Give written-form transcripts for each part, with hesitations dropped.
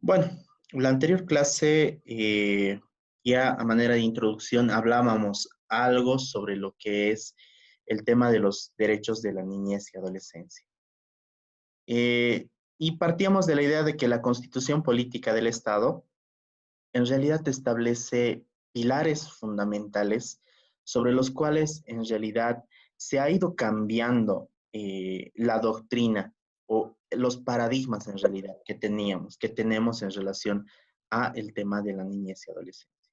Bueno, la anterior clase, ya a manera de introducción, hablábamos algo sobre lo que es el tema de los derechos de la niñez y adolescencia. Eh, y partíamos de la idea de que la constitución política del Estado en realidad establece pilares fundamentales sobre los cuales en realidad se ha ido cambiando la doctrina o los paradigmas en realidad que tenemos en relación a el tema de la niñez y adolescencia.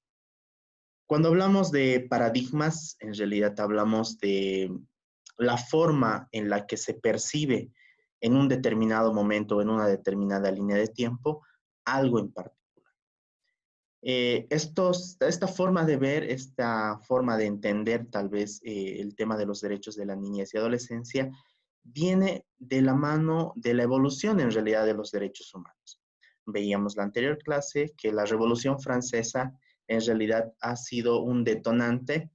Cuando hablamos de paradigmas, en realidad hablamos de la forma en la que se percibe en un determinado momento, en una determinada línea de tiempo, algo en particular. Esta forma de ver, esta forma de entender tal vez el tema de los derechos de la niñez y adolescencia, viene de la mano de la evolución en realidad de los derechos humanos. Veíamos la anterior clase que la Revolución Francesa en realidad ha sido un detonante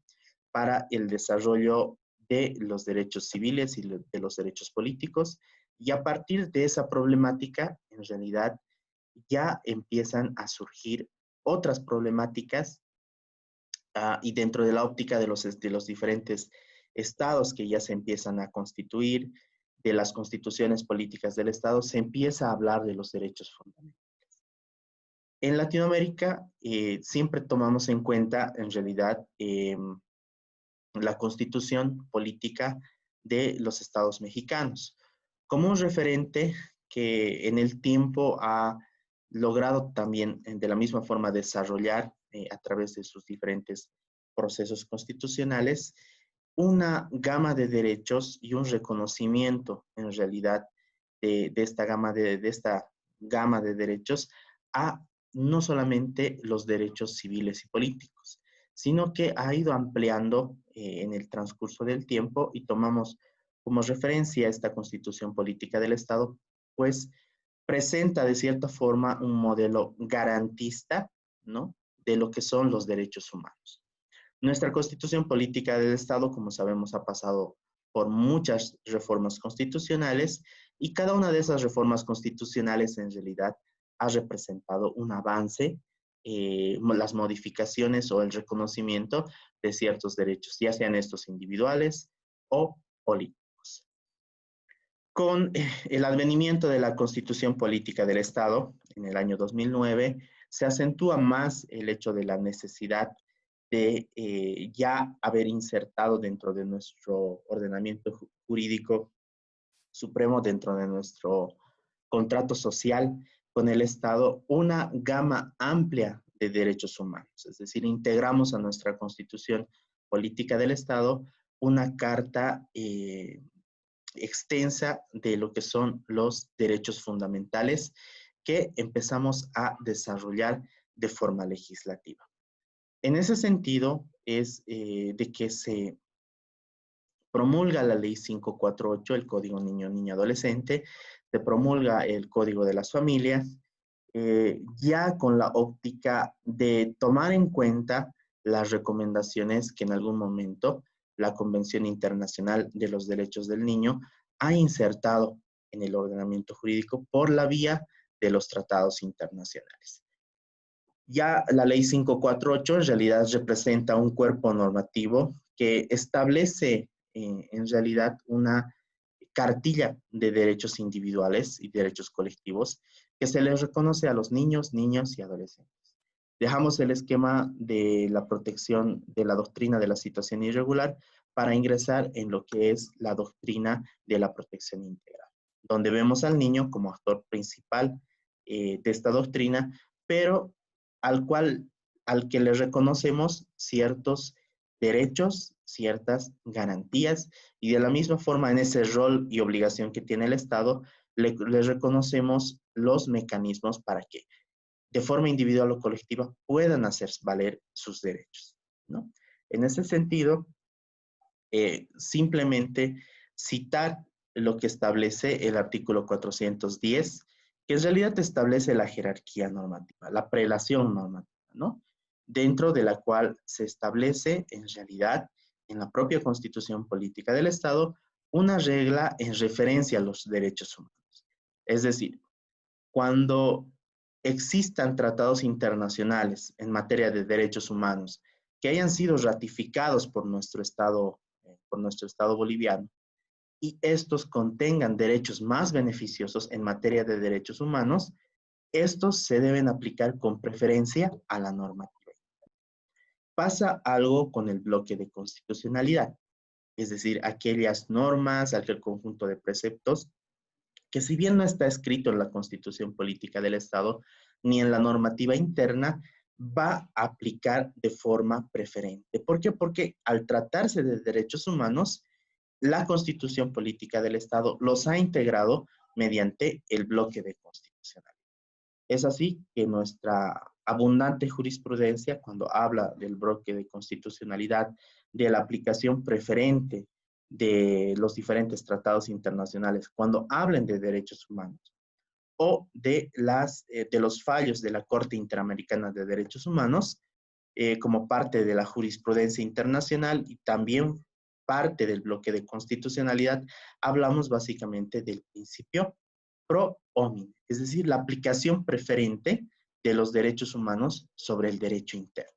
para el desarrollo de los derechos civiles y de los derechos políticos, y a partir de esa problemática, en realidad, ya empiezan a surgir otras problemáticas y dentro de la óptica de los diferentes estados que ya se empiezan a constituir, de las constituciones políticas del estado, se empieza a hablar de los derechos fundamentales. En Latinoamérica siempre tomamos en cuenta, en realidad, la constitución política de los estados mexicanos como un referente que en el tiempo ha logrado también de la misma forma desarrollar a través de sus diferentes procesos constitucionales una gama de derechos y un reconocimiento en realidad de esta gama de derechos a no solamente los derechos civiles y políticos, sino que ha ido ampliando en el transcurso del tiempo y tomamos como referencia esta constitución política del Estado, pues presenta de cierta forma un modelo garantista, ¿no? De lo que son los derechos humanos. Nuestra constitución política del Estado, como sabemos, ha pasado por muchas reformas constitucionales y cada una de esas reformas constitucionales en realidad ha representado un avance, las modificaciones o el reconocimiento de ciertos derechos, ya sean estos individuales o políticos. Con el advenimiento de la Constitución Política del Estado en el año 2009, se acentúa más el hecho de la necesidad de ya haber insertado dentro de nuestro ordenamiento jurídico supremo, dentro de nuestro contrato social con el Estado, una gama amplia de derechos humanos. Es decir, integramos a nuestra Constitución Política del Estado una carta extensa de lo que son los derechos fundamentales que empezamos a desarrollar de forma legislativa. En ese sentido es de que se promulga la ley 548, el Código Niño, Niña, Adolescente, se promulga el Código de las Familias, ya con la óptica de tomar en cuenta las recomendaciones que en algún momento la Convención Internacional de los Derechos del Niño ha insertado en el ordenamiento jurídico por la vía de los tratados internacionales. Ya la ley 548 en realidad representa un cuerpo normativo que establece en realidad una cartilla de derechos individuales y derechos colectivos que se les reconoce a los niños, niñas y adolescentes. Dejamos el esquema de la protección de la doctrina de la situación irregular para ingresar en lo que es la doctrina de la protección integral, donde vemos al niño como actor principal de esta doctrina, pero al que le reconocemos ciertos derechos, ciertas garantías, y de la misma forma en ese rol y obligación que tiene el Estado, le reconocemos los mecanismos para que de forma individual o colectiva puedan hacer valer sus derechos, ¿no? En ese sentido, simplemente citar lo que establece el artículo 410, que en realidad establece la jerarquía normativa, la prelación normativa, ¿no? Dentro de la cual se establece en realidad en la propia Constitución Política del Estado una regla en referencia a los derechos humanos. Es decir, cuando existan tratados internacionales en materia de derechos humanos que hayan sido ratificados por nuestro Estado boliviano, y estos contengan derechos más beneficiosos en materia de derechos humanos, estos se deben aplicar con preferencia a la normativa. Pasa algo con el bloque de constitucionalidad, es decir, aquellas normas, aquel conjunto de preceptos que, si bien no está escrito en la Constitución Política del Estado ni en la normativa interna, va a aplicar de forma preferente. ¿Por qué? Porque al tratarse de derechos humanos, la Constitución Política del Estado los ha integrado mediante el bloque de constitucionalidad. Es así que nuestra abundante jurisprudencia, cuando habla del bloque de constitucionalidad, de la aplicación preferente de los diferentes tratados internacionales, cuando hablen de derechos humanos, o de los fallos de la Corte Interamericana de Derechos Humanos, como parte de la jurisprudencia internacional y también parte del bloque de constitucionalidad, hablamos básicamente del principio pro homine, es decir, la aplicación preferente de los derechos humanos sobre el derecho interno.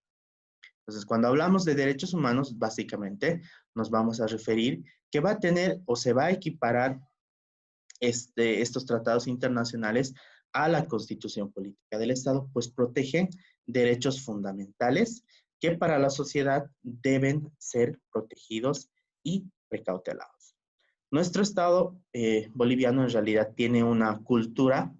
Entonces, cuando hablamos de derechos humanos, básicamente nos vamos a referir que va a tener o se va a equiparar estos tratados internacionales a la Constitución Política del Estado, pues protegen derechos fundamentales que para la sociedad deben ser protegidos y precautelados. Nuestro Estado boliviano en realidad tiene una cultura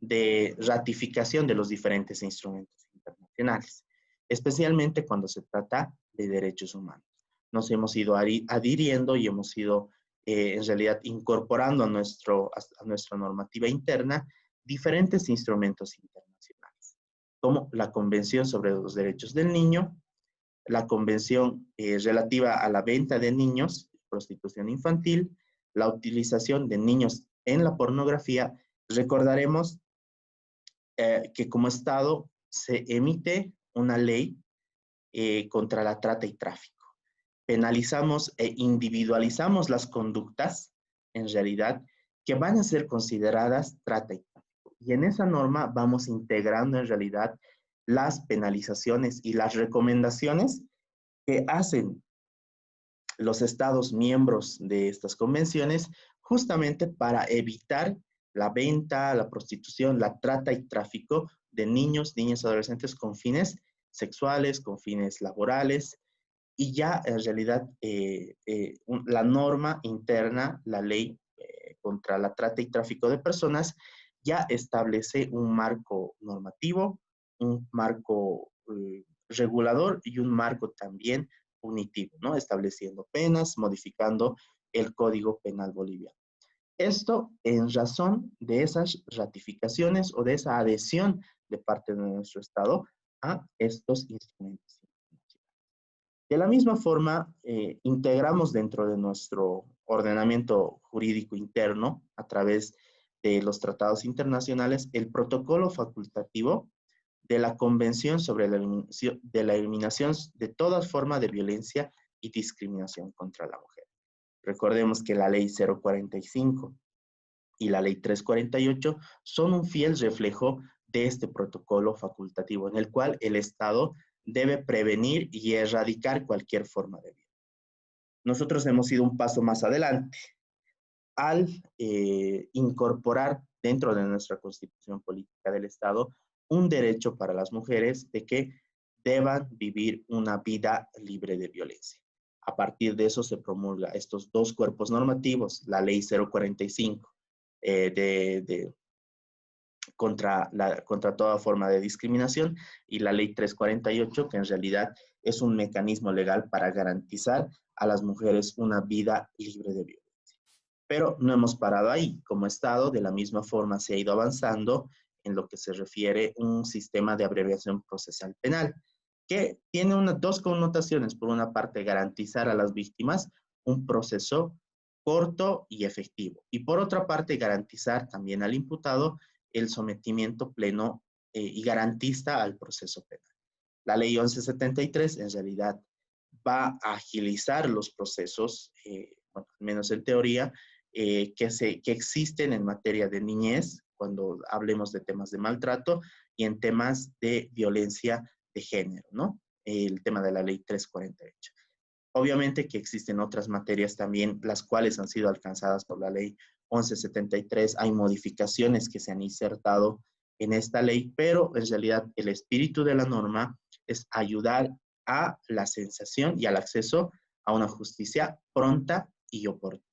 de ratificación de los diferentes instrumentos internacionales, especialmente cuando se trata de derechos humanos. Nos hemos ido adhiriendo y hemos ido en realidad incorporando a nuestra normativa interna diferentes instrumentos internacionales, como la Convención sobre los Derechos del Niño, la Convención relativa a la venta de niños, prostitución infantil, la utilización de niños en la pornografía. Recordaremos que como Estado se emite una ley contra la trata y tráfico. Penalizamos e individualizamos las conductas, en realidad, que van a ser consideradas trata y tráfico. Y en esa norma vamos integrando, en realidad, las penalizaciones y las recomendaciones que hacen los estados miembros de estas convenciones, justamente para evitar la venta, la prostitución, la trata y tráfico de niños, niñas y adolescentes con fines sexuales, con fines laborales. Y ya en realidad la norma interna, la ley contra la trata y tráfico de personas, ya establece un marco normativo, un marco regulador y un marco también punitivo, ¿no? Estableciendo penas, modificando el Código Penal boliviano. Esto en razón de esas ratificaciones o de esa adhesión de parte de nuestro Estado a estos instrumentos. De la misma forma, integramos dentro de nuestro ordenamiento jurídico interno, a través de los tratados internacionales, el protocolo facultativo de la Convención sobre la eliminación de toda forma de violencia y discriminación contra la mujer. Recordemos que la Ley 045 y la Ley 348 son un fiel reflejo de este protocolo facultativo, en el cual el Estado debe prevenir y erradicar cualquier forma de violencia. Nosotros hemos ido un paso más adelante al incorporar dentro de nuestra Constitución Política del Estado un derecho para las mujeres de que deban vivir una vida libre de violencia. A partir de eso se promulga estos dos cuerpos normativos, la Ley 045 contra toda forma de discriminación y la Ley 348, que en realidad es un mecanismo legal para garantizar a las mujeres una vida libre de violencia. Pero no hemos parado ahí. Como Estado, de la misma forma se ha ido avanzando en lo que se refiere a un sistema de abreviación procesal penal, que tiene dos connotaciones. Por una parte, garantizar a las víctimas un proceso corto y efectivo. Y por otra parte, garantizar también al imputado el sometimiento pleno y garantista al proceso penal. La Ley 1173 en realidad va a agilizar los procesos, bueno, al menos en teoría, que existen en materia de niñez, cuando hablemos de temas de maltrato y en temas de violencia de género, ¿no? El tema de la ley 348. Obviamente que existen otras materias también, las cuales han sido alcanzadas por la ley 1173. Hay modificaciones que se han insertado en esta ley, pero en realidad el espíritu de la norma es ayudar a la sensación y al acceso a una justicia pronta y oportuna.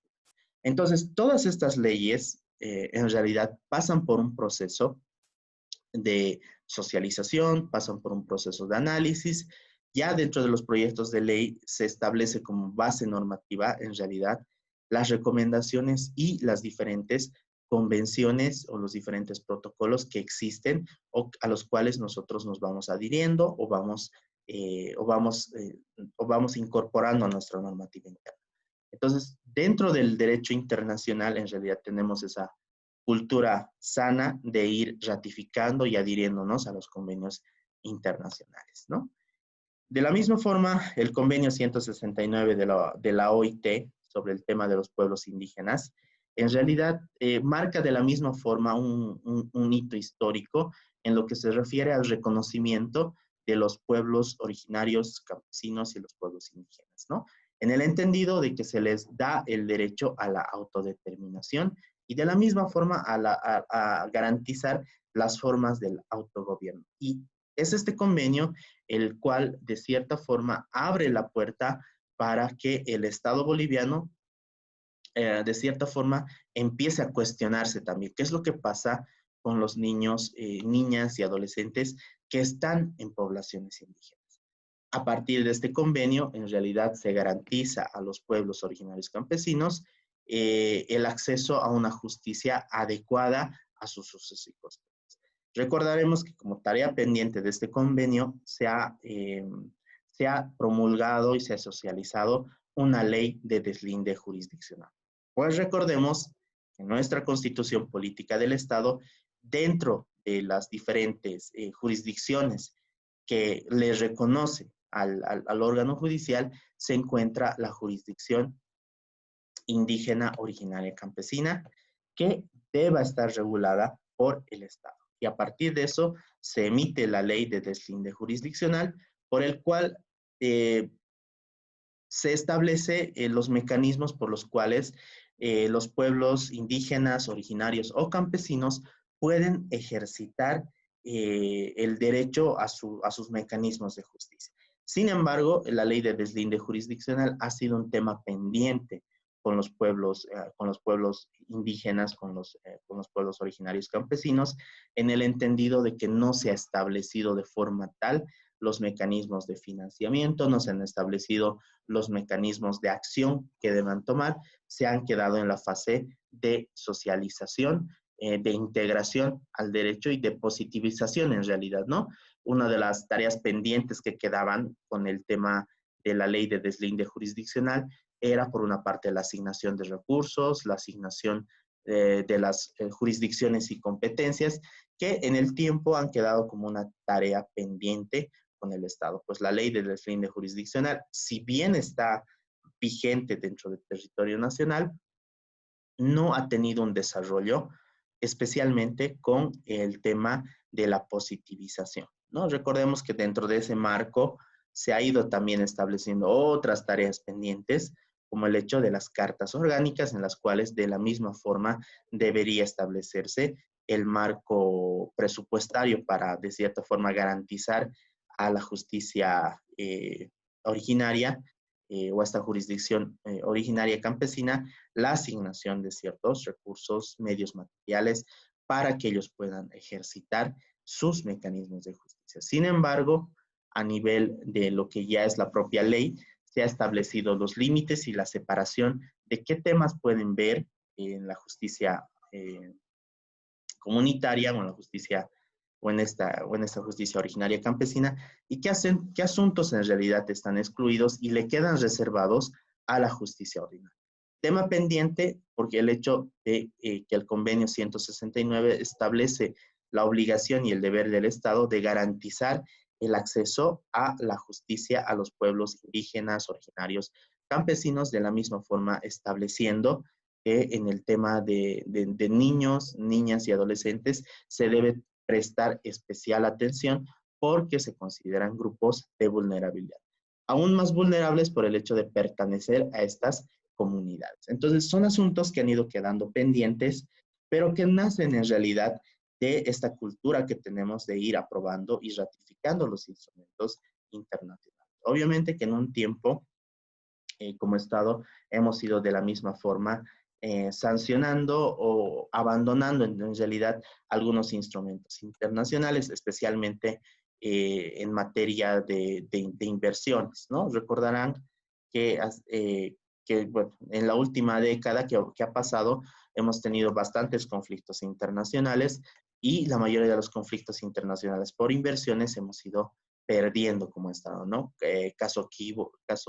Entonces, todas estas leyes en realidad pasan por un proceso de socialización, pasan por un proceso de análisis. Ya dentro de los proyectos de ley se establece como base normativa, en realidad, las recomendaciones y las diferentes convenciones o los diferentes protocolos que existen o a los cuales nosotros nos vamos adhiriendo o vamos incorporando a nuestra normativa interna. Entonces, dentro del derecho internacional, en realidad tenemos esa cultura sana de ir ratificando y adhiriéndonos a los convenios internacionales, ¿no? De la misma forma, el convenio 169 de la OIT sobre el tema de los pueblos indígenas, en realidad marca de la misma forma un hito histórico en lo que se refiere al reconocimiento de los pueblos originarios, campesinos y los pueblos indígenas, ¿no? En el entendido de que se les da el derecho a la autodeterminación y de la misma forma a garantizar las formas del autogobierno. Y es este convenio el cual de cierta forma abre la puerta para que el Estado boliviano de cierta forma empiece a cuestionarse también qué es lo que pasa con los niños, niñas y adolescentes que están en poblaciones indígenas. A partir de este convenio, en realidad se garantiza a los pueblos originarios campesinos el acceso a una justicia adecuada a sus usos y costumbres. Recordaremos que como tarea pendiente de este convenio se ha promulgado y se ha socializado una ley de deslinde jurisdiccional. Pues recordemos que nuestra Constitución Política del Estado, dentro de las diferentes jurisdicciones que le reconoce al órgano judicial, se encuentra la jurisdicción indígena originaria campesina, que deba estar regulada por el Estado. Y a partir de eso se emite la ley de deslinde jurisdiccional, por el cual se establece los mecanismos por los cuales los pueblos indígenas, originarios o campesinos pueden ejercitar el derecho a sus mecanismos de justicia. Sin embargo, la ley de deslinde jurisdiccional ha sido un tema pendiente con los pueblos indígenas, con los pueblos originarios campesinos, en el entendido de que no se ha establecido de forma tal los mecanismos de financiamiento, no se han establecido los mecanismos de acción que deban tomar, se han quedado en la fase de socialización, de integración al derecho y de positivización en realidad, ¿no? Una de las tareas pendientes que quedaban con el tema de la ley de deslinde jurisdiccional era, por una parte, la asignación de recursos, la asignación de las jurisdicciones y competencias, que en el tiempo han quedado como una tarea pendiente con el Estado. Pues la ley de deslinde jurisdiccional, si bien está vigente dentro del territorio nacional, no ha tenido un desarrollo, especialmente con el tema de la positivización, ¿no? Recordemos que dentro de ese marco se ha ido también estableciendo otras tareas pendientes, como el hecho de las cartas orgánicas, en las cuales de la misma forma debería establecerse el marco presupuestario para, de cierta forma, garantizar a la justicia originaria o a esta jurisdicción originaria campesina la asignación de ciertos recursos, medios materiales, para que ellos puedan ejercitar sus mecanismos de justicia. Sin embargo, a nivel de lo que ya es la propia ley, se ha establecido los límites y la separación de qué temas pueden ver en la justicia comunitaria o en la justicia o en esta justicia originaria campesina y qué asuntos en realidad están excluidos y le quedan reservados a la justicia ordinaria. Tema pendiente porque el hecho de que el convenio 169 establece la obligación y el deber del Estado de garantizar el acceso a la justicia a los pueblos indígenas, originarios, campesinos, de la misma forma estableciendo que en el tema de niños, niñas y adolescentes se debe prestar especial atención porque se consideran grupos de vulnerabilidad. Aún más vulnerables por el hecho de pertenecer a estas comunidades. Entonces, son asuntos que han ido quedando pendientes, pero que nacen en realidad de esta cultura que tenemos de ir aprobando y ratificando los instrumentos internacionales. Obviamente que en un tiempo, como Estado, hemos ido de la misma forma sancionando o abandonando en realidad algunos instrumentos internacionales, especialmente en materia de inversiones, ¿no? Recordarán que, bueno, en la última década que ha pasado hemos tenido bastantes conflictos internacionales y la mayoría de los conflictos internacionales por inversiones hemos ido perdiendo como Estado, ¿no? Caso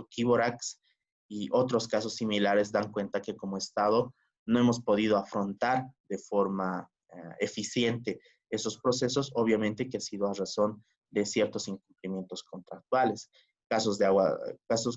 Kiborax y otros casos similares dan cuenta que como Estado no hemos podido afrontar de forma eficiente esos procesos, obviamente que ha sido a razón de ciertos incumplimientos contractuales. Casos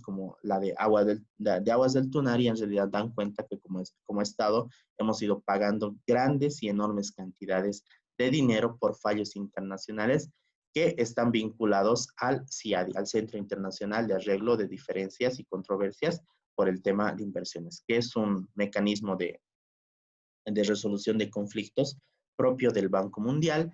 como la de Aguas del Tunari en realidad dan cuenta que como Estado hemos ido pagando grandes y enormes cantidades de dinero por fallos internacionales que están vinculados al CIADI, al Centro Internacional de Arreglo de Diferencias y Controversias por el tema de inversiones, que es un mecanismo de resolución de conflictos propio del Banco Mundial,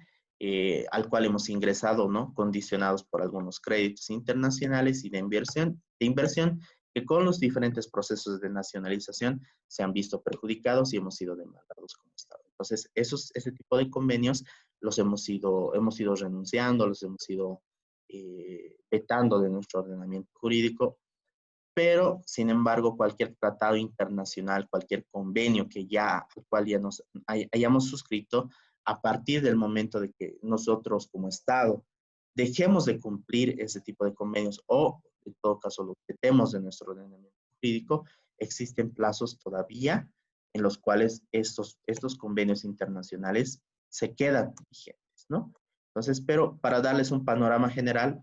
al cual hemos ingresado, ¿no? Condicionados por algunos créditos internacionales y de inversión que con los diferentes procesos de nacionalización se han visto perjudicados y hemos sido demandados como Estado. Entonces, ese tipo de convenios los hemos ido renunciando, los hemos ido vetando de nuestro ordenamiento jurídico, pero sin embargo cualquier tratado internacional, cualquier convenio al cual ya nos hayamos suscrito, a partir del momento de que nosotros como Estado dejemos de cumplir ese tipo de convenios o en todo caso lo quitemos de nuestro ordenamiento jurídico, existen plazos todavía en los cuales estos convenios internacionales se quedan vigentes, ¿no? Entonces, pero para darles un panorama general,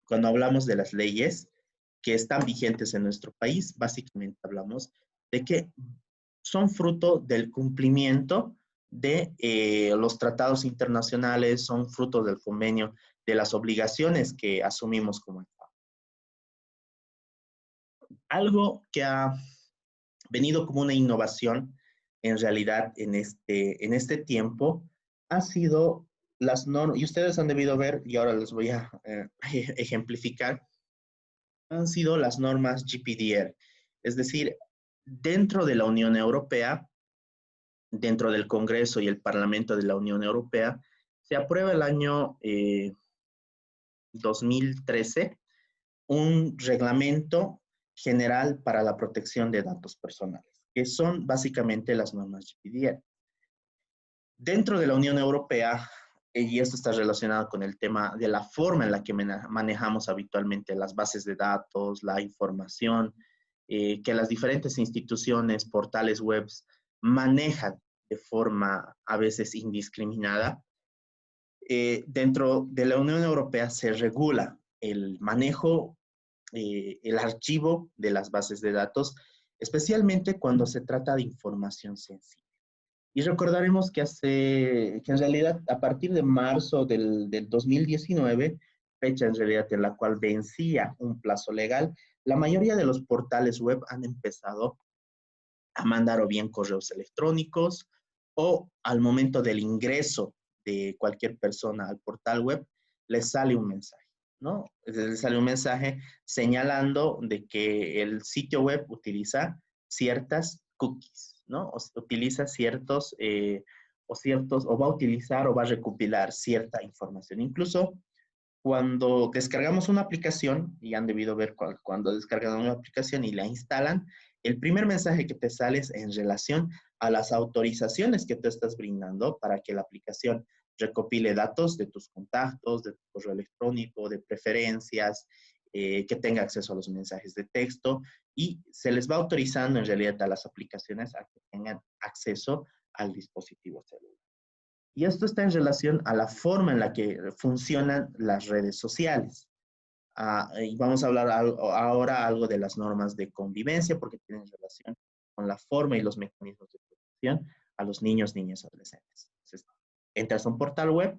cuando hablamos de las leyes que están vigentes en nuestro país, básicamente hablamos de que son fruto del cumplimiento de los tratados internacionales, son fruto del convenio, de las obligaciones que asumimos como Estado. Algo que ha venido como una innovación en realidad en este tiempo ha sido las normas, y ustedes han debido ver, y ahora les voy a ejemplificar, han sido las normas GPDR. Es decir, dentro de la Unión Europea, dentro del Congreso y el Parlamento de la Unión Europea, se aprueba el año 2013 un reglamento general para la protección de datos personales, que son básicamente las normas GPDR. Dentro de la Unión Europea, y esto está relacionado con el tema de la forma en la que manejamos habitualmente las bases de datos, la información, que las diferentes instituciones, portales web manejan de forma a veces indiscriminada. Dentro de la Unión Europea se regula el manejo, el archivo de las bases de datos, especialmente cuando se trata de información sensible. Y recordaremos que en realidad a partir de marzo del 2019, fecha en realidad en la cual vencía un plazo legal, la mayoría de los portales web han empezado a mandar o bien correos electrónicos o al momento del ingreso de cualquier persona al portal web, les sale un mensaje, ¿no? Les sale un mensaje señalando de que el sitio web utiliza ciertas cookies, ¿no? O utiliza o va a utilizar o va a recopilar cierta información. Incluso cuando descargamos una aplicación, y han debido ver cuando descargan una aplicación y la instalan, el primer mensaje que te sale es en relación a las autorizaciones que tú estás brindando para que la aplicación recopile datos de tus contactos, de tu correo electrónico, de preferencias, que tenga acceso a los mensajes de texto y se les va autorizando en realidad a las aplicaciones a que tengan acceso al dispositivo celular. Y esto está en relación a la forma en la que funcionan las redes sociales. Y vamos a hablar ahora algo de las normas de convivencia porque tienen relación con la forma y los mecanismos de protección a los niños, niñas, adolescentes. Entonces, entras a un portal web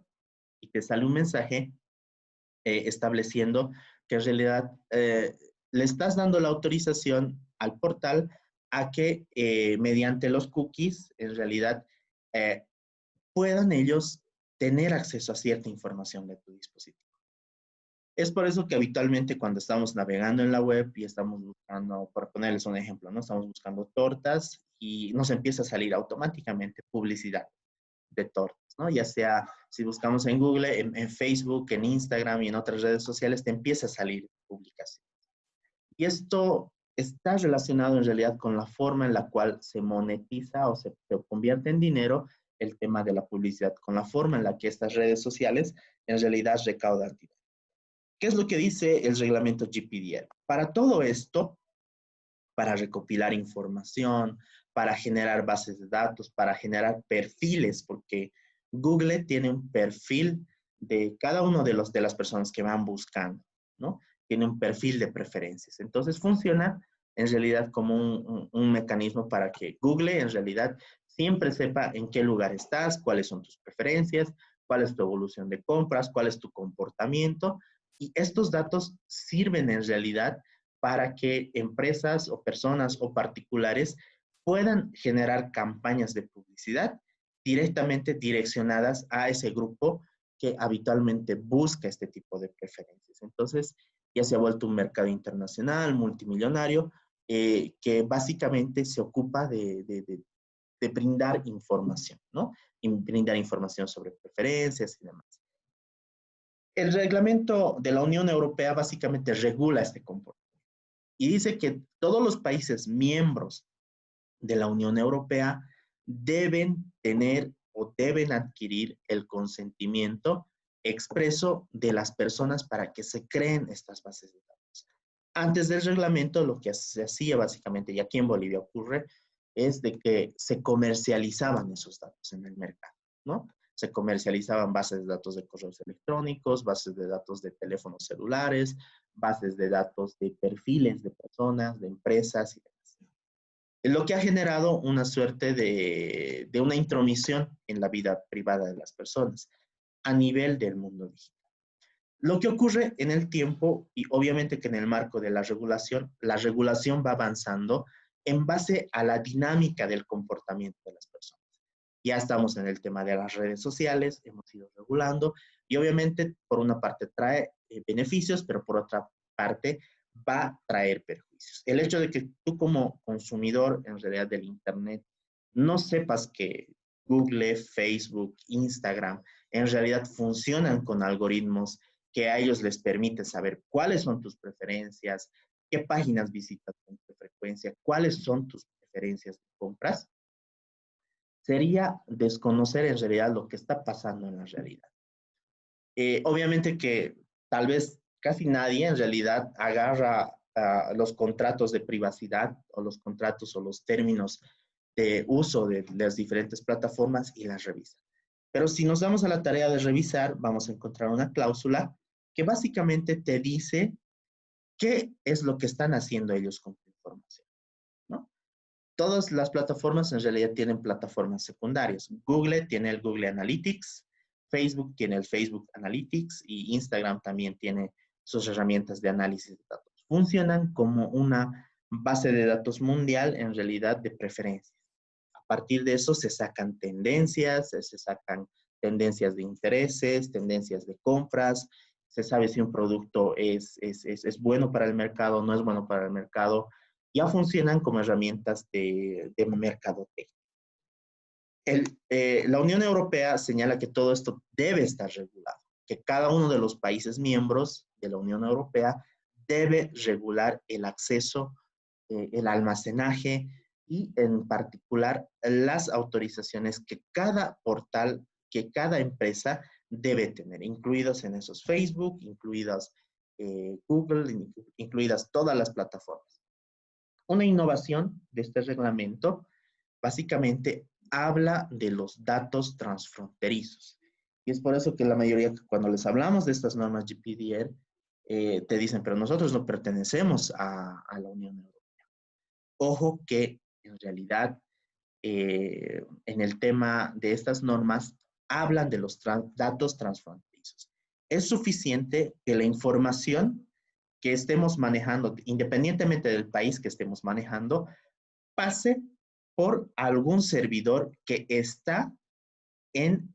y te sale un mensaje estableciendo que en realidad le estás dando la autorización al portal a que mediante los cookies, en realidad, eh, puedan ellos tener acceso a cierta información de tu dispositivo. Es por eso que habitualmente cuando estamos navegando en la web y estamos buscando, por ponerles un ejemplo, ¿no? Estamos buscando tortas y nos empieza a salir automáticamente publicidad de tortas, ¿no? Ya sea si buscamos en Google, en Facebook, en Instagram y en otras redes sociales, te empieza a salir publicación. Y esto está relacionado en realidad con la forma en la cual se monetiza o se convierte en dinero el tema de la publicidad, con la forma en la que estas redes sociales en realidad recaudan dinero. ¿Qué es lo que dice el reglamento GPDR? Para todo esto, para recopilar información, para generar bases de datos, para generar perfiles, porque Google tiene un perfil de cada uno de las personas que van buscando, ¿no? Tiene un perfil de preferencias. Entonces funciona en realidad como un mecanismo para que Google en realidad siempre sepa en qué lugar estás, cuáles son tus preferencias, cuál es tu evolución de compras, cuál es tu comportamiento. Y estos datos sirven en realidad para que empresas o personas o particulares puedan generar campañas de publicidad directamente direccionadas a ese grupo que habitualmente busca este tipo de preferencias. Entonces, ya se ha vuelto un mercado internacional, multimillonario, que básicamente se ocupa de brindar información, ¿no? Y brindar información sobre preferencias y demás. El reglamento de la Unión Europea básicamente regula este comportamiento y dice que todos los países miembros de la Unión Europea deben tener o deben adquirir el consentimiento expreso de las personas para que se creen estas bases de datos. Antes del reglamento, lo que se hacía básicamente, y aquí en Bolivia ocurre, es de que se comercializaban esos datos en el mercado, ¿no? Se comercializaban bases de datos de correos electrónicos, bases de datos de teléfonos celulares, bases de datos de perfiles de personas, de empresas y demás. Lo que ha generado una suerte de una intromisión en la vida privada de las personas a nivel del mundo digital. Lo que ocurre en el tiempo, y obviamente que en el marco de la regulación va avanzando en base a la dinámica del comportamiento de las personas. Ya estamos en el tema de las redes sociales, hemos ido regulando, y obviamente por una parte trae beneficios, pero por otra parte va a traer perjuicios. El hecho de que tú como consumidor en realidad del Internet no sepas que Google, Facebook, Instagram en realidad funcionan con algoritmos que a ellos les permite saber cuáles son tus preferencias, qué páginas visitas con frecuencia, cuáles son tus preferencias de compras, sería desconocer en realidad lo que está pasando en la realidad. Obviamente que tal vez casi nadie en realidad agarra los contratos de privacidad o los contratos o los términos de uso de las diferentes plataformas y las revisa. Pero si nos damos a la tarea de revisar, vamos a encontrar una cláusula que básicamente te dice qué es lo que están haciendo ellos con tu información, ¿no? Todas las plataformas en realidad tienen plataformas secundarias. Google tiene el Google Analytics, Facebook tiene el Facebook Analytics y Instagram también tiene sus herramientas de análisis de datos. Funcionan como una base de datos mundial en realidad de preferencias. A partir de eso se sacan tendencias, se sacan tendencias de intereses, tendencias de compras, se sabe si un producto es bueno para el mercado o no es bueno para el mercado. Ya funcionan como herramientas de mercadotecnia. La Unión Europea señala que todo esto debe estar regulado, que cada uno de los países miembros de la Unión Europea debe regular el acceso, el almacenaje y en particular las autorizaciones que cada portal, que cada empresa debe tener, incluidos en esos Facebook, incluidas Google, incluidas todas las plataformas. Una innovación de este reglamento básicamente habla de los datos transfronterizos. Y es por eso que la mayoría, cuando les hablamos de estas normas GPDR, te dicen, pero nosotros no pertenecemos a la Unión Europea. Ojo que en realidad, en el tema de estas normas, hablan de los datos transfronterizos. Es suficiente que la información que estemos manejando, independientemente del país que estemos manejando, pase por algún servidor que está en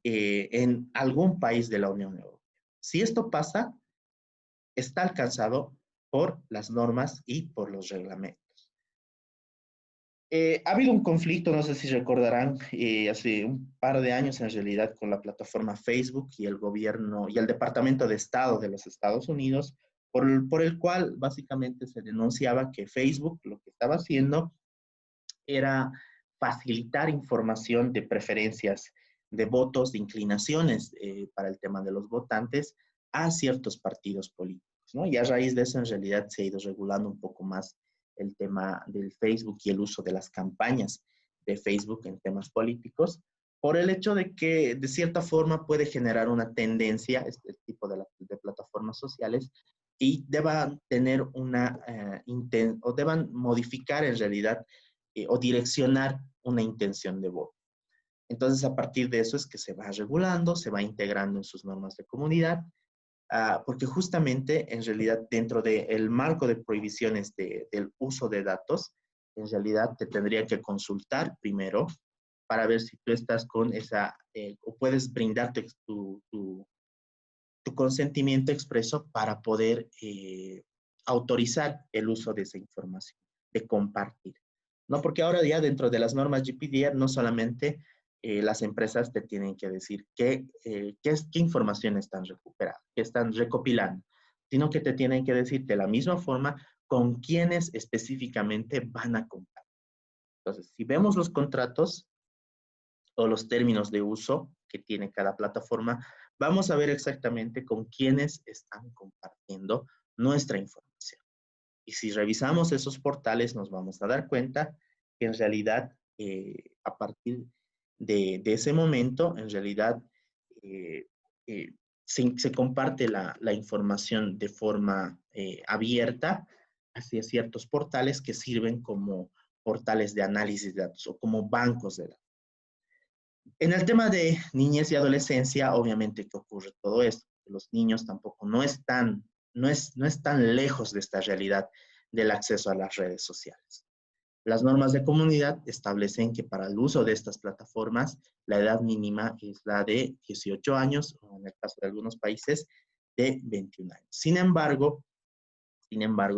algún país de la Unión Europea. Si esto pasa, está alcanzado por las normas y por los reglamentos. Ha habido un conflicto, no sé si recordarán, hace un par de años en realidad con la plataforma Facebook y el gobierno y el Departamento de Estado de los Estados Unidos, por el cual básicamente se denunciaba que Facebook lo que estaba haciendo era facilitar información de preferencias de votos, de inclinaciones para el tema de los votantes a ciertos partidos políticos, ¿no? Y a raíz de eso, en realidad, se ha ido regulando un poco más el tema del Facebook y el uso de las campañas de Facebook en temas políticos, por el hecho de que, de cierta forma, puede generar una tendencia, este tipo de plataformas sociales, y deban tener una, o deban modificar en realidad o direccionar una intención de voto. Entonces, a partir de eso es que se va regulando, se va integrando en sus normas de comunidad, porque justamente, en realidad, dentro del marco de prohibiciones del uso de datos, en realidad te tendría que consultar primero para ver si tú estás con esa, o puedes brindar tu consentimiento expreso para poder autorizar el uso de esa información, de compartir. ¿No? Porque ahora ya dentro de las normas GDPR no solamente las empresas te tienen que decir qué información están recuperando, qué están recopilando, sino que te tienen que decir de la misma forma con quiénes específicamente van a compartir. Entonces, si vemos los contratos o los términos de uso que tiene cada plataforma, vamos a ver exactamente con quiénes están compartiendo nuestra información. Y si revisamos esos portales, nos vamos a dar cuenta que en realidad, a partir de ese momento, en realidad, eh, se comparte la información de forma abierta hacia ciertos portales que sirven como portales de análisis de datos o como bancos de datos. En el tema de niñez y adolescencia, obviamente que ocurre todo esto. Los niños tampoco no están lejos de esta realidad del acceso a las redes sociales. Las normas de comunidad establecen que para el uso de estas plataformas, la edad mínima es la de 18 años, o en el caso de algunos países, de 21 años. Sin embargo,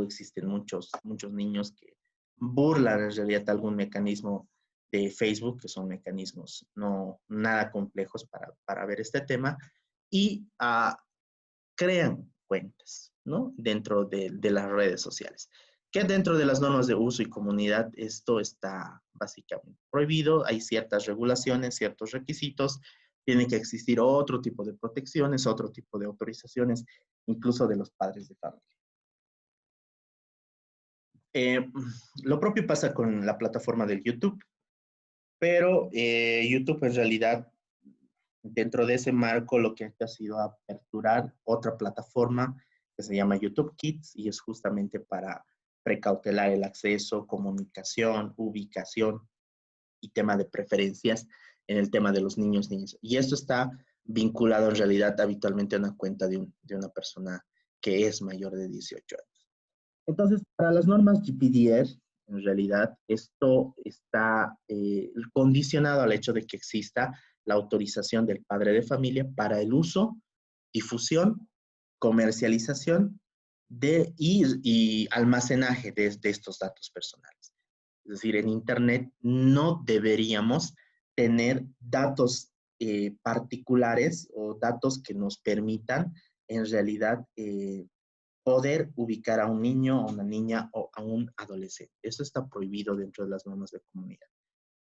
existen muchos niños que burlan en realidad algún mecanismo de Facebook, que son mecanismos no nada complejos para ver este tema, y crean cuentas, ¿no? Dentro de las redes sociales. Que dentro de las normas de uso y comunidad esto está básicamente prohibido, hay ciertas regulaciones, ciertos requisitos, tiene que existir otro tipo de protecciones, otro tipo de autorizaciones, incluso de los padres de familia. Eh, lo propio pasa con la plataforma del YouTube, pero YouTube en realidad, dentro de ese marco, lo que ha sido aperturar otra plataforma que se llama YouTube Kids y es justamente para precautelar el acceso, comunicación, ubicación y tema de preferencias en el tema de los niños, niñas. Y esto está vinculado en realidad habitualmente a una cuenta de una persona que es mayor de 18 años. Entonces, para las normas GDPR, en realidad, esto está condicionado al hecho de que exista la autorización del padre de familia para el uso, difusión, comercialización y almacenaje de estos datos personales. Es decir, en Internet no deberíamos tener datos particulares o datos que nos permitan en realidad poder ubicar a un niño, a una niña o a un adolescente. Eso está prohibido dentro de las normas de comunidad.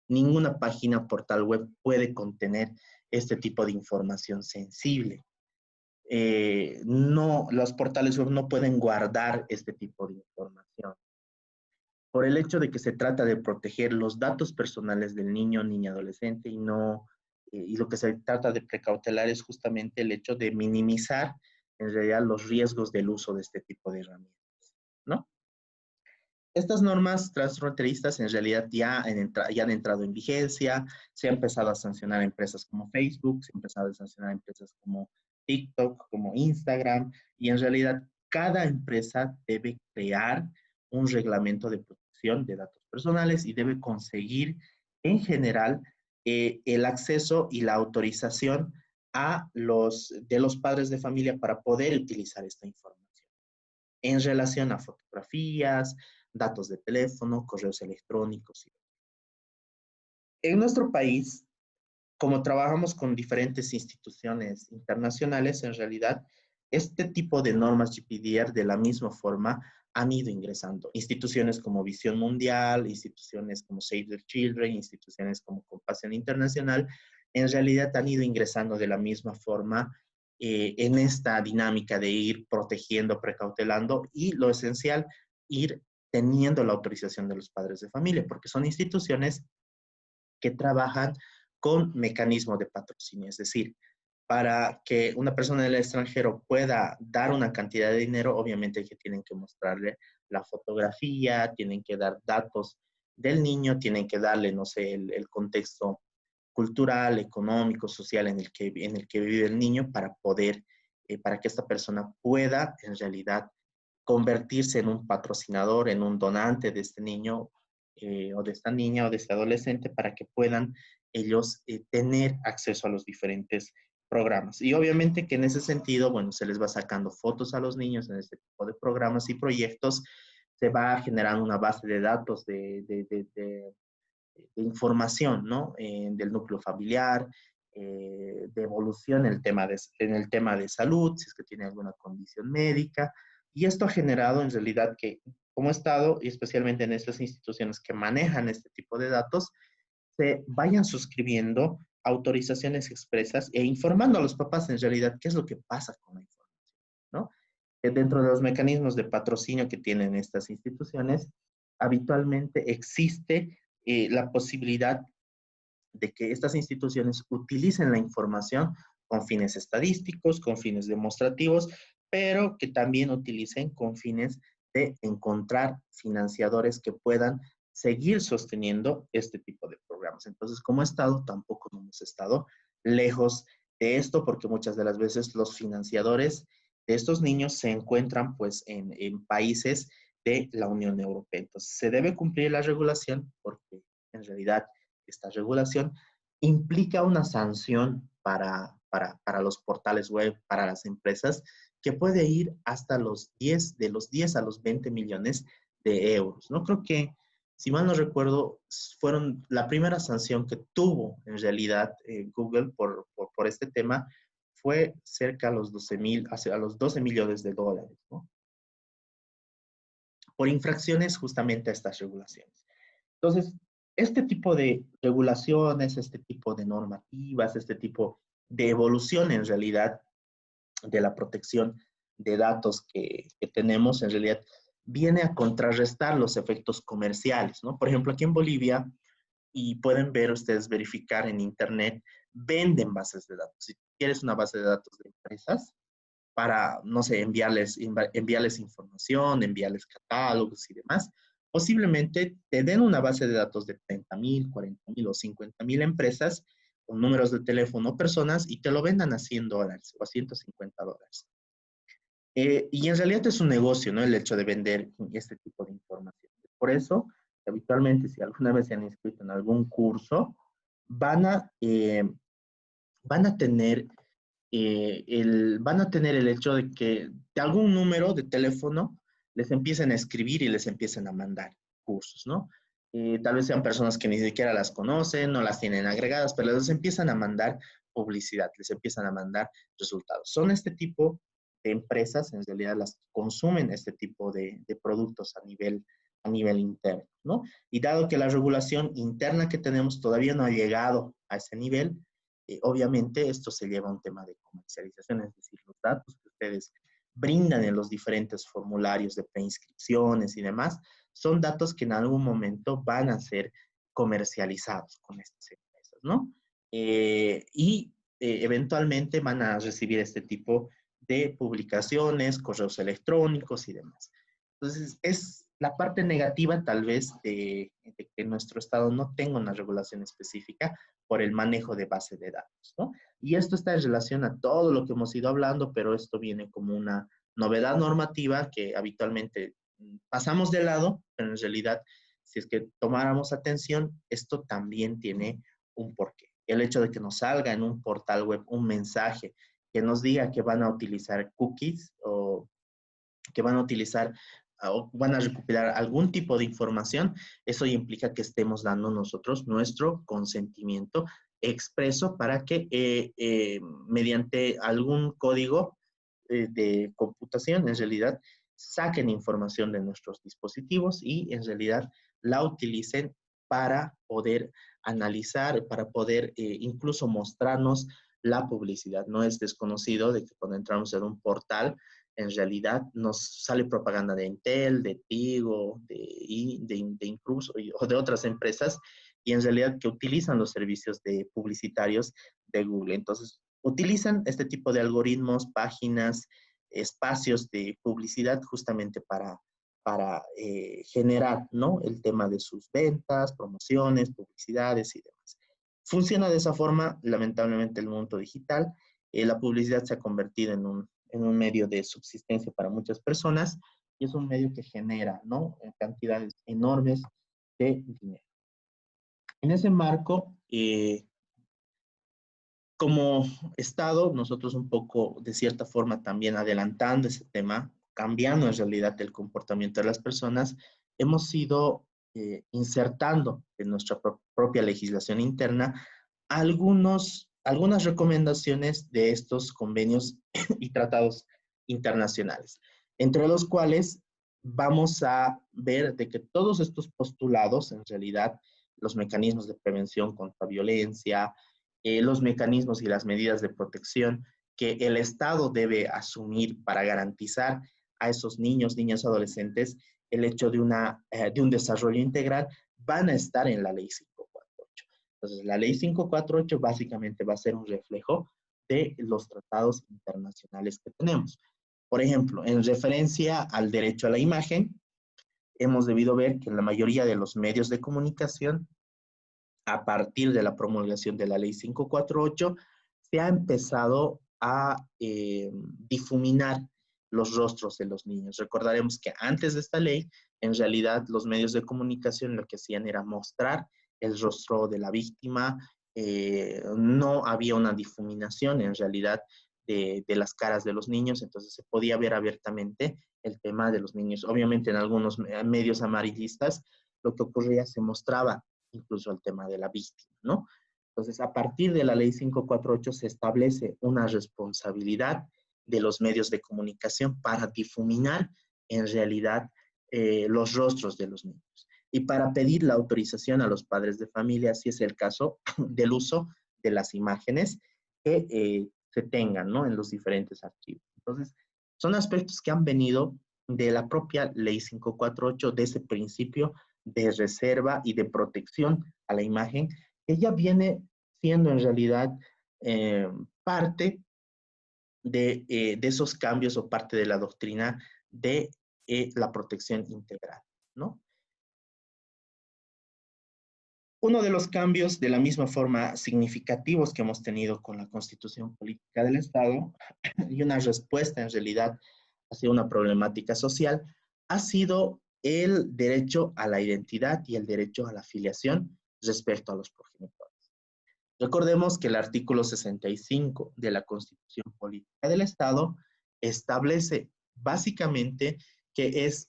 Ninguna página, portal web puede contener este tipo de información sensible. No, los portales web no pueden guardar este tipo de información. Por el hecho de que se trata de proteger los datos personales del niño, niña, adolescente y no, y lo que se trata de precautelar es justamente el hecho de minimizar en realidad los riesgos del uso de este tipo de herramientas, ¿no? Estas normas transfronterizas en realidad ya han entrado en vigencia, se ha empezado a sancionar a empresas como Facebook, se ha empezado a sancionar a empresas como TikTok, como Instagram, y en realidad cada empresa debe crear un reglamento de protección de datos personales y debe conseguir en general el acceso y la autorización de los padres de familia para poder utilizar esta información en relación a fotografías, datos de teléfono, correos electrónicos. En nuestro país, como trabajamos con diferentes instituciones internacionales, en realidad, este tipo de normas GPDR de la misma forma han ido ingresando. Instituciones como Visión Mundial, instituciones como Save the Children, instituciones como Compasión Internacional, en realidad han ido ingresando de la misma forma en esta dinámica de ir protegiendo, precautelando y lo esencial, ir teniendo la autorización de los padres de familia, porque son instituciones que trabajan con mecanismo de patrocinio, es decir, para que una persona del extranjero pueda dar una cantidad de dinero, obviamente que tienen que mostrarle la fotografía, tienen que dar datos del niño, tienen que darle, no sé, el contexto cultural, económico, social en el que vive el niño para que esta persona pueda en realidad convertirse en un patrocinador, en un donante de este niño o de esta niña o de este adolescente para que puedan ellos tener acceso a los diferentes programas. Y obviamente que en ese sentido, bueno, se les va sacando fotos a los niños en este tipo de programas y proyectos, se va generando una base de datos de información, ¿no? Del núcleo familiar, de evolución en el tema de salud, si es que tiene alguna condición médica. Y esto ha generado en realidad que como Estado, y especialmente en estas instituciones que manejan este tipo de datos, se vayan suscribiendo autorizaciones expresas e informando a los papás en realidad qué es lo que pasa con la información, ¿no? Dentro de los mecanismos de patrocinio que tienen estas instituciones, habitualmente existe la posibilidad de que estas instituciones utilicen la información con fines estadísticos, con fines demostrativos, pero que también utilicen con fines de encontrar financiadores que puedan seguir sosteniendo este tipo de programas. Entonces, como Estado, tampoco hemos estado lejos de esto, porque muchas de las veces los financiadores de estos niños se encuentran pues en países de la Unión Europea. Entonces, se debe cumplir la regulación porque en realidad esta regulación implica una sanción para los portales web, para las empresas, que puede ir hasta de los 10 a los 20 millones de euros. No creo que, si mal no recuerdo, fueron la primera sanción que tuvo en realidad Google por este tema fue cerca a los 12 millones de dólares, ¿no? Por infracciones justamente a estas regulaciones. Entonces, este tipo de regulaciones, este tipo de normativas, este tipo de evolución en realidad de la protección de datos que tenemos, en realidad viene a contrarrestar los efectos comerciales, ¿no? Por ejemplo, aquí en Bolivia, y pueden ver ustedes, verificar en Internet, venden bases de datos. Si quieres una base de datos de empresas, para, no sé, enviarles información, enviarles catálogos y demás. Posiblemente te den una base de datos de 30,000, 40,000 o 50,000 empresas con números de teléfono o personas y te lo vendan a $100 o a $150. Y en realidad es un negocio, ¿no? El hecho de vender este tipo de información. Por eso, habitualmente, si alguna vez se han inscrito en algún curso, van a, eh, van a tener van a tener el hecho de que de algún número de teléfono les empiecen a escribir y les empiecen a mandar cursos, ¿no? Tal vez sean personas que ni siquiera las conocen, no las tienen agregadas, pero les empiezan a mandar publicidad, les empiezan a mandar resultados. Son este tipo de empresas, en realidad, las que consumen este tipo de productos a nivel interno, ¿no? Y dado que la regulación interna que tenemos todavía no ha llegado a ese nivel, obviamente esto se lleva a un tema de comercialización, es decir, los datos que ustedes brindan en los diferentes formularios de preinscripciones y demás, son datos que en algún momento van a ser comercializados con estas empresas, ¿no? Eventualmente van a recibir este tipo de publicaciones, correos electrónicos y demás. Entonces, La parte negativa tal vez de que nuestro Estado no tenga una regulación específica por el manejo de base de datos, ¿no? Y esto está en relación a todo lo que hemos ido hablando, pero esto viene como una novedad normativa que habitualmente pasamos de lado, pero en realidad, si es que tomáramos atención, esto también tiene un porqué. El hecho de que nos salga en un portal web un mensaje que nos diga que van a utilizar cookies o que van a utilizar o van a recuperar algún tipo de información, eso implica que estemos dando nosotros nuestro consentimiento expreso para que mediante algún código de computación, en realidad, saquen información de nuestros dispositivos y en realidad la utilicen para poder analizar, para poder incluso mostrarnos la publicidad. No es desconocido de que cuando entramos en un portal, en realidad nos sale propaganda de Intel, de Tigo, de incluso o de otras empresas, y en realidad que utilizan los servicios de publicitarios de Google. Entonces, utilizan este tipo de algoritmos, páginas, espacios de publicidad justamente para generar, ¿no?, el tema de sus ventas, promociones, publicidades y demás. Funciona de esa forma, lamentablemente, el mundo digital. La publicidad se ha convertido en un medio de subsistencia para muchas personas y es un medio que genera, ¿no?, cantidades enormes de dinero. En ese marco, como Estado, nosotros un poco, de cierta forma, también adelantando ese tema, cambiando en realidad el comportamiento de las personas, hemos ido insertando en nuestra propia legislación interna algunas recomendaciones de estos convenios y tratados internacionales, entre los cuales vamos a ver de que todos estos postulados, en realidad, los mecanismos de prevención contra violencia, los mecanismos y las medidas de protección que el Estado debe asumir para garantizar a esos niños, niñas, adolescentes el hecho de un desarrollo integral, van a estar en la Ley 548. Entonces, la Ley 548 básicamente va a ser un reflejo de los tratados internacionales que tenemos. Por ejemplo, en referencia al derecho a la imagen, hemos debido ver que en la mayoría de los medios de comunicación, a partir de la promulgación de la Ley 548, se ha empezado a difuminar los rostros de los niños. Recordaremos que antes de esta ley, en realidad los medios de comunicación lo que hacían era mostrar el rostro de la víctima, no había una difuminación en realidad de las caras de los niños, entonces se podía ver abiertamente el tema de los niños. Obviamente en algunos medios amarillistas lo que ocurría se mostraba incluso el tema de la víctima, ¿no? Entonces, a partir de la Ley 548 se establece una responsabilidad de los medios de comunicación para difuminar en realidad los rostros de los niños y para pedir la autorización a los padres de familia, si es el caso, del uso de las imágenes que se tengan, ¿no?, en los diferentes archivos. Entonces, son aspectos que han venido de la propia Ley 548, de ese principio de reserva y de protección a la imagen, que ya viene siendo en realidad parte de esos cambios o parte de la doctrina de la protección integral, ¿no? Uno de los cambios de la misma forma significativos que hemos tenido con la Constitución Política del Estado y una respuesta en realidad hacia una problemática social ha sido el derecho a la identidad y el derecho a la afiliación respecto a los progenitores. Recordemos que el artículo 65 de la Constitución Política del Estado establece básicamente que es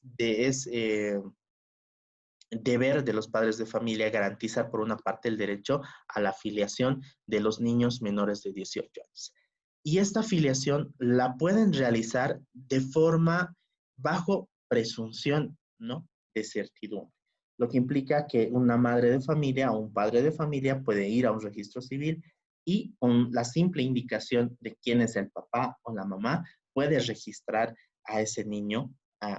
deber de los padres de familia garantizar por una parte el derecho a la afiliación de los niños menores de 18 años. Y esta afiliación la pueden realizar de forma bajo presunción, ¿no?, de certidumbre, lo que implica que una madre de familia o un padre de familia puede ir a un registro civil y con la simple indicación de quién es el papá o la mamá, puede registrar a ese niño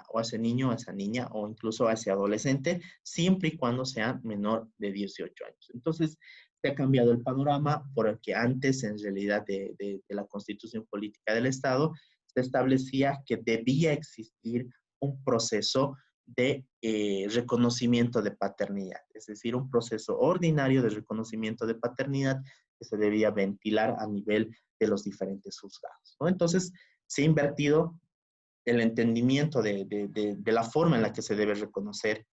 o a ese niño, a esa niña o incluso a ese adolescente, siempre y cuando sea menor de 18 años. Entonces, se ha cambiado el panorama por el que antes, en realidad, de la Constitución Política del Estado, se establecía que debía existir un proceso de reconocimiento de paternidad, es decir, un proceso ordinario de reconocimiento de paternidad que se debía ventilar a nivel de los diferentes juzgados, ¿no? Entonces, se ha invertido el entendimiento de la forma en la que se debe reconocer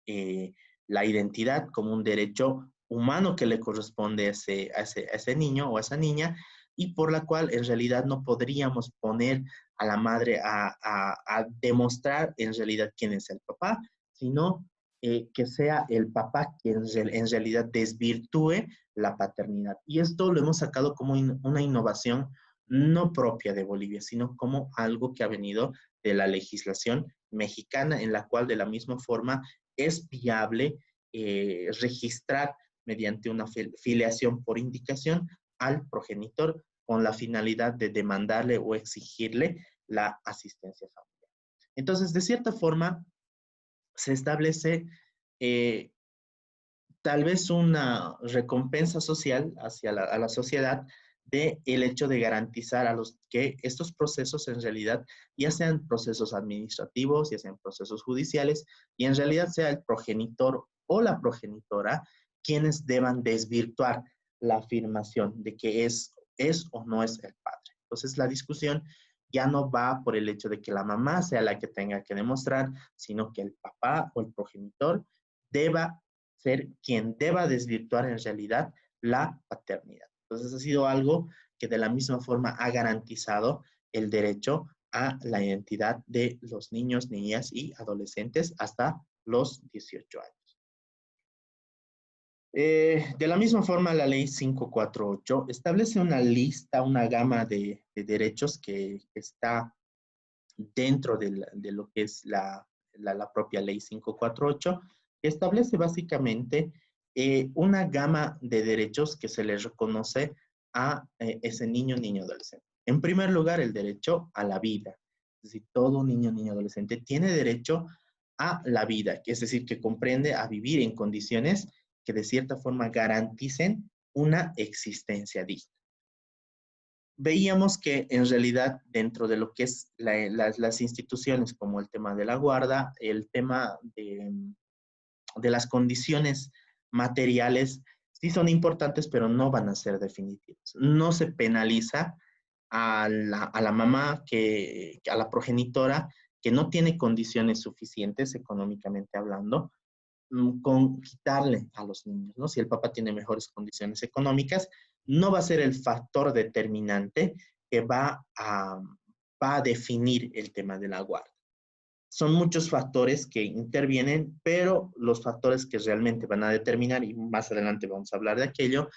eh, la identidad como un derecho humano que le corresponde a ese niño o a esa niña, y por la cual en realidad no podríamos poner a la madre a demostrar en realidad quién es el papá, sino que sea el papá quien en realidad desvirtúe la paternidad. Y esto lo hemos sacado como una innovación no propia de Bolivia, sino como algo que ha venido de la legislación mexicana, en la cual de la misma forma es viable registrar mediante una filiación por indicación al progenitor con la finalidad de demandarle o exigirle la asistencia familiar. Entonces, de cierta forma, se establece eh, tal vez una recompensa social hacia a la sociedad de el hecho de garantizar a los que estos procesos en realidad, ya sean procesos administrativos, ya sean procesos judiciales, y en realidad sea el progenitor o la progenitora quienes deban desvirtuar la afirmación de que es o no es el padre. Entonces la discusión ya no va por el hecho de que la mamá sea la que tenga que demostrar, sino que el papá o el progenitor deba ser quien deba desvirtuar en realidad la paternidad. Entonces ha sido algo que de la misma forma ha garantizado el derecho a la identidad de los niños, niñas y adolescentes hasta los 18 años. De la misma forma, la ley 548 establece una lista, una gama de derechos que está dentro de lo que es la propia ley 548, que establece básicamente una gama de derechos que se le reconoce a ese niño, niño, adolescente. En primer lugar, el derecho a la vida. Es decir, todo niño, niño, adolescente tiene derecho a la vida, es decir, que comprende a vivir en condiciones que de cierta forma garanticen una existencia digna. Veíamos que en realidad dentro de lo que es las instituciones como el tema de la guarda, el tema de las condiciones materiales sí son importantes, pero no van a ser definitivas. No se penaliza a la mamá, a la progenitora que no tiene condiciones suficientes económicamente hablando, con quitarle a los niños, ¿no? Si el papá tiene mejores condiciones económicas, no va a ser el factor determinante que va a definir el tema de la guarda. Son muchos factores que intervienen, pero los factores que realmente van a determinar, y más adelante vamos a hablar de aquello,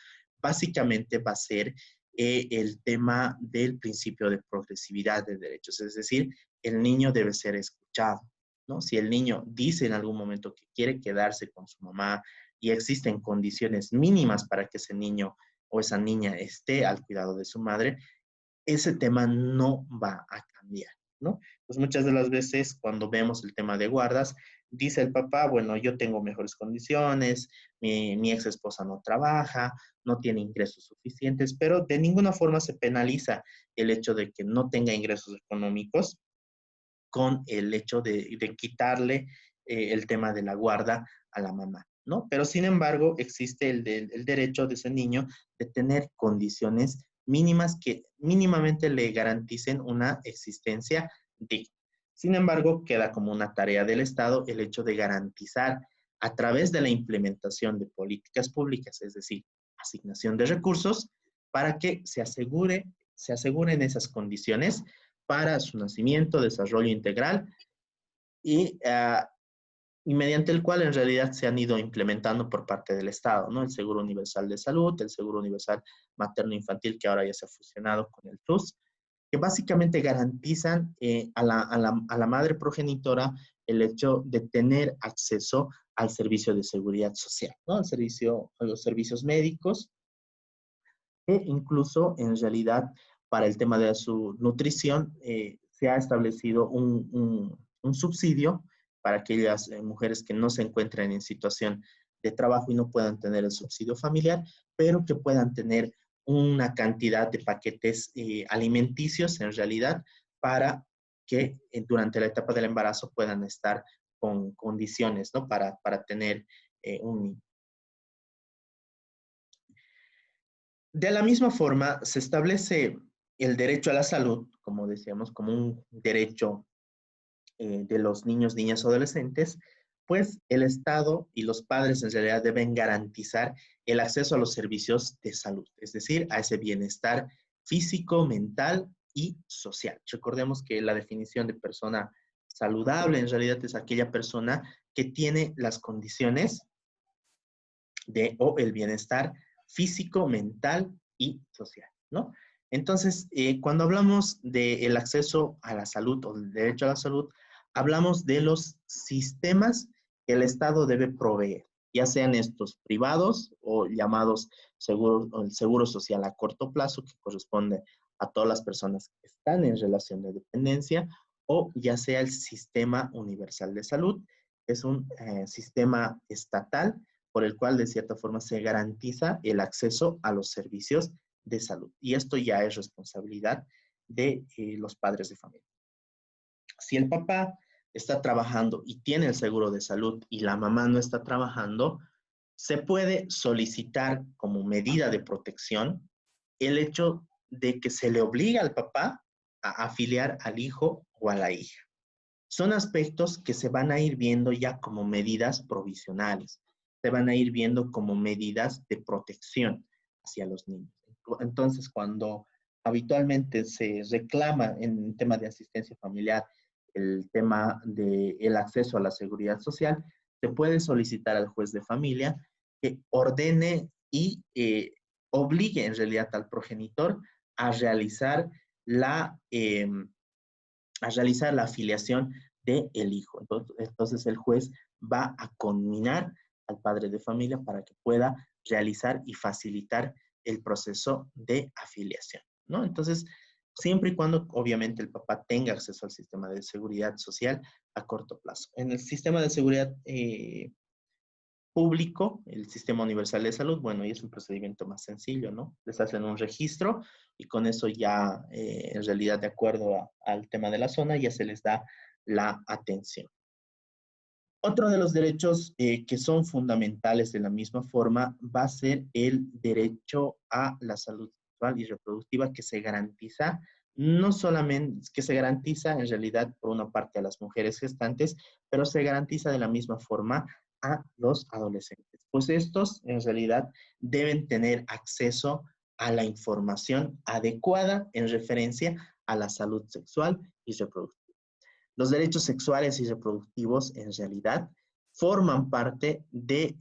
básicamente va a ser el tema del principio de progresividad de derechos, es decir, el niño debe ser escuchado, ¿no? Si el niño dice en algún momento que quiere quedarse con su mamá y existen condiciones mínimas para que ese niño o esa niña esté al cuidado de su madre, ese tema no va a cambiar, ¿no? Pues muchas de las veces cuando vemos el tema de guardas, dice el papá, bueno, yo tengo mejores condiciones, mi ex esposa no trabaja, no tiene ingresos suficientes, pero de ninguna forma se penaliza el hecho de que no tenga ingresos económicos con el hecho de quitarle el tema de la guarda a la mamá, ¿no? Pero sin embargo, existe el derecho de ese niño de tener condiciones mínimas que mínimamente le garanticen una existencia digna. Sin embargo, queda como una tarea del Estado el hecho de garantizar a través de la implementación de políticas públicas, es decir, asignación de recursos, para que se aseguren esas condiciones para su nacimiento, desarrollo integral y, y mediante el cual en realidad se han ido implementando por parte del Estado, ¿no? El Seguro Universal de Salud, el Seguro Universal Materno-Infantil, que ahora ya se ha fusionado con el FUS, que básicamente garantizan a la madre progenitora el hecho de tener acceso al servicio de seguridad social, ¿no? A los servicios médicos, e incluso en realidad para el tema de su nutrición se ha establecido un subsidio para aquellas mujeres que no se encuentran en situación de trabajo y no puedan tener el subsidio familiar, pero que puedan tener una cantidad de paquetes alimenticios en realidad para que durante la etapa del embarazo puedan estar con condiciones, ¿no? Para tener un niño. De la misma forma, se establece el derecho a la salud, como decíamos, como un derecho de los niños, niñas o adolescentes, pues el Estado y los padres en realidad deben garantizar el acceso a los servicios de salud, es decir, a ese bienestar físico, mental y social. Recordemos que la definición de persona saludable en realidad es aquella persona que tiene las condiciones o el bienestar físico, mental y social, ¿no? Entonces, cuando hablamos del acceso a la salud o del derecho a la salud, hablamos de los sistemas que el Estado debe proveer, ya sean estos privados o llamados seguros, o el seguro social a corto plazo, que corresponde a todas las personas que están en relación de dependencia, o ya sea el sistema universal de salud, que es un sistema estatal por el cual de cierta forma se garantiza el acceso a los servicios de salud. Y esto ya es responsabilidad de los padres de familia. Si el papá está trabajando y tiene el seguro de salud y la mamá no está trabajando, se puede solicitar como medida de protección el hecho de que se le obliga al papá a afiliar al hijo o a la hija. Son aspectos que se van a ir viendo ya como medidas provisionales, se van a ir viendo como medidas de protección hacia los niños. Entonces, cuando habitualmente se reclama en el tema de asistencia familiar el tema del acceso a la seguridad social, se puede solicitar al juez de familia que ordene y obligue en realidad al progenitor a realizar la afiliación del hijo. Entonces el juez va a conminar al padre de familia para que pueda realizar y facilitar el proceso de afiliación, ¿no? Entonces, siempre y cuando obviamente el papá tenga acceso al sistema de seguridad social a corto plazo. En el sistema de seguridad público, el Sistema Universal de Salud, bueno, y es un procedimiento más sencillo, ¿no? Les hacen un registro y con eso ya, en realidad, de acuerdo al tema de la zona, ya se les da la atención. Otro de los derechos que son fundamentales de la misma forma va a ser el derecho a la salud sexual y reproductiva que se garantiza, no solamente que se garantiza en realidad por una parte a las mujeres gestantes, pero se garantiza de la misma forma a los adolescentes. Pues estos en realidad deben tener acceso a la información adecuada en referencia a la salud sexual y reproductiva. Los derechos sexuales y reproductivos en realidad forman parte de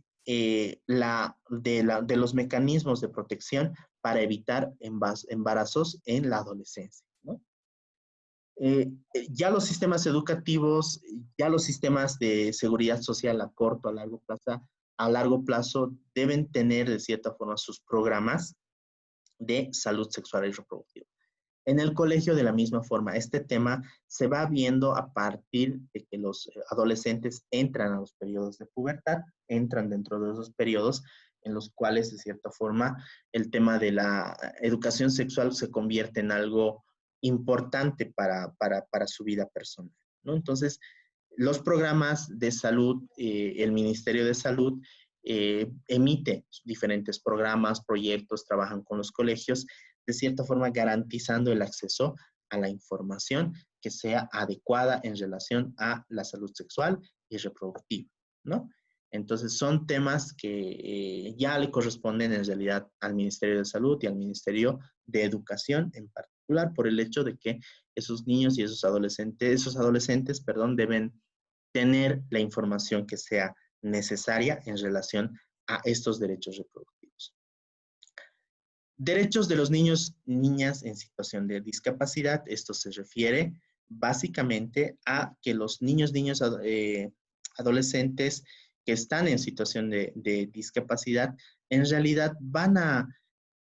los mecanismos de protección para evitar embarazos en la adolescencia, ¿no? Ya los sistemas educativos, ya los sistemas de seguridad social a corto, a largo plazo deben tener de cierta forma sus programas de salud sexual y reproductiva. En el colegio, de la misma forma, este tema se va viendo a partir de que los adolescentes entran a los periodos de pubertad, entran dentro de esos periodos en los cuales, de cierta forma, el tema de la educación sexual se convierte en algo importante para su vida personal, ¿no? Entonces, los programas de salud, el Ministerio de Salud emite diferentes programas, proyectos, trabajan con los colegios, de cierta forma garantizando el acceso a la información que sea adecuada en relación a la salud sexual y reproductiva, ¿no? Entonces son temas que ya le corresponden en realidad al Ministerio de Salud y al Ministerio de Educación en particular por el hecho de que esos niños y esos adolescentes, perdón, deben tener la información que sea necesaria en relación a estos derechos reproductivos. Derechos de los niños y niñas en situación de discapacidad. Esto se refiere básicamente a que los niños, adolescentes que están en situación de discapacidad, en realidad van a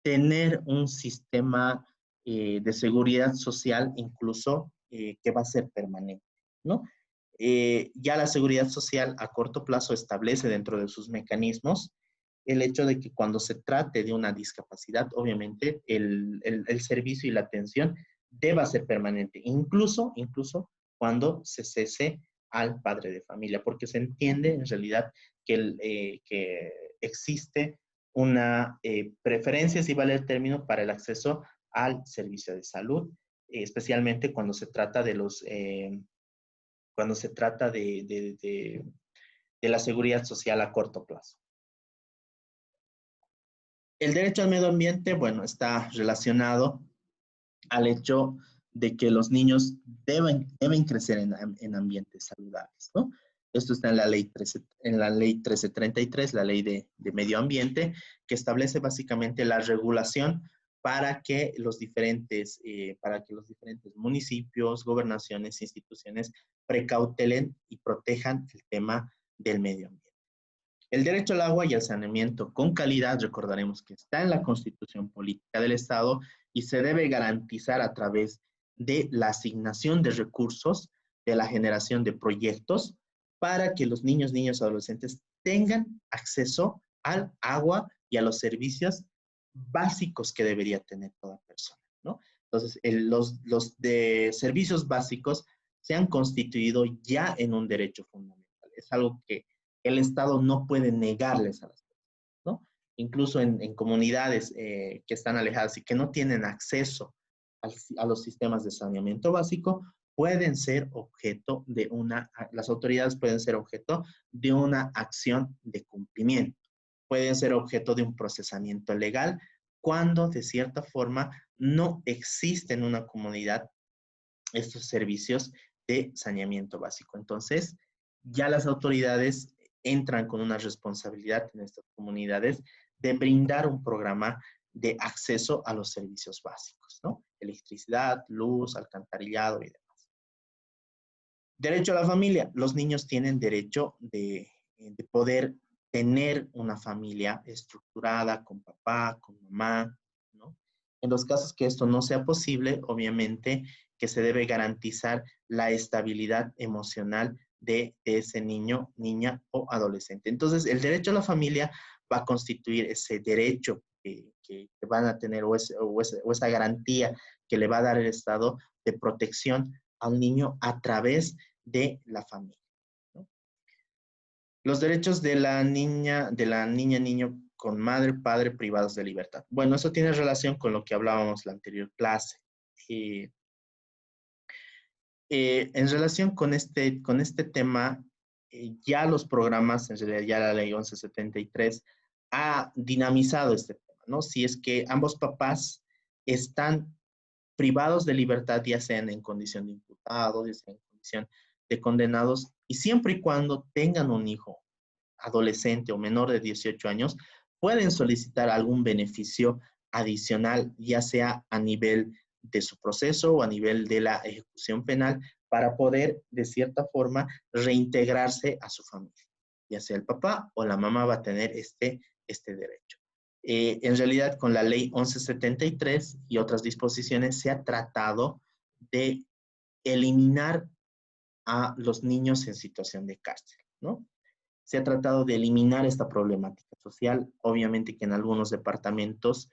tener un sistema de seguridad social incluso que va a ser permanente, ¿no? Ya la seguridad social a corto plazo establece dentro de sus mecanismos el hecho de que cuando se trate de una discapacidad, obviamente el servicio y la atención deba ser permanente, incluso cuando se cese al padre de familia, porque se entiende en realidad que existe una preferencia, si vale el término, para el acceso al servicio de salud, especialmente cuando se trata de de la seguridad social a corto plazo. El derecho al medio ambiente, bueno, está relacionado al hecho de que los niños deben crecer en ambientes saludables, ¿no? Esto está en la ley 1333, la ley de medio ambiente, que establece básicamente la regulación para que los diferentes municipios, gobernaciones, instituciones precautelen y protejan el tema del medio ambiente. El derecho al agua y al saneamiento con calidad, recordaremos que está en la Constitución Política del Estado y se debe garantizar a través de la asignación de recursos, de la generación de proyectos, para que los niños, niñas y adolescentes tengan acceso al agua y a los servicios básicos que debería tener toda persona, ¿no? Entonces, los de servicios básicos se han constituido ya en un derecho fundamental. Es algo que el Estado no puede negarles a las personas, ¿no? Incluso en comunidades que están alejadas y que no tienen acceso a los sistemas de saneamiento básico, las autoridades pueden ser objeto de una acción de cumplimiento, pueden ser objeto de un procesamiento legal cuando de cierta forma no existe en una comunidad estos servicios de saneamiento básico. Entonces, ya las autoridades entran con una responsabilidad en estas comunidades de brindar un programa de acceso a los servicios básicos, ¿no? Electricidad, luz, alcantarillado y demás. Derecho a la familia. Los niños tienen derecho de poder tener una familia estructurada con papá, con mamá, ¿no? En los casos que esto no sea posible, obviamente que se debe garantizar la estabilidad emocional de ese niño, niña o adolescente. Entonces, el derecho a la familia va a constituir ese derecho que van a tener o esa garantía que le va a dar el Estado de protección al niño a través de la familia, ¿no? Los derechos de la niña, niño con madre, padre privados de libertad. Bueno, eso tiene relación con lo que hablábamos la anterior clase. En relación con este tema, ya los programas, en realidad ya la ley 1173 ha dinamizado este tema, ¿no? Si es que ambos papás están privados de libertad, ya sean en condición de imputados, ya sean en condición de condenados, y siempre y cuando tengan un hijo adolescente o menor de 18 años, pueden solicitar algún beneficio adicional, ya sea a nivel de su proceso o a nivel de la ejecución penal, para poder, de cierta forma, reintegrarse a su familia. Ya sea el papá o la mamá va a tener este derecho. En realidad, con la ley 1173 y otras disposiciones, se ha tratado de eliminar a los niños en situación de cárcel, ¿no? Se ha tratado de eliminar esta problemática social. Obviamente que en algunos departamentos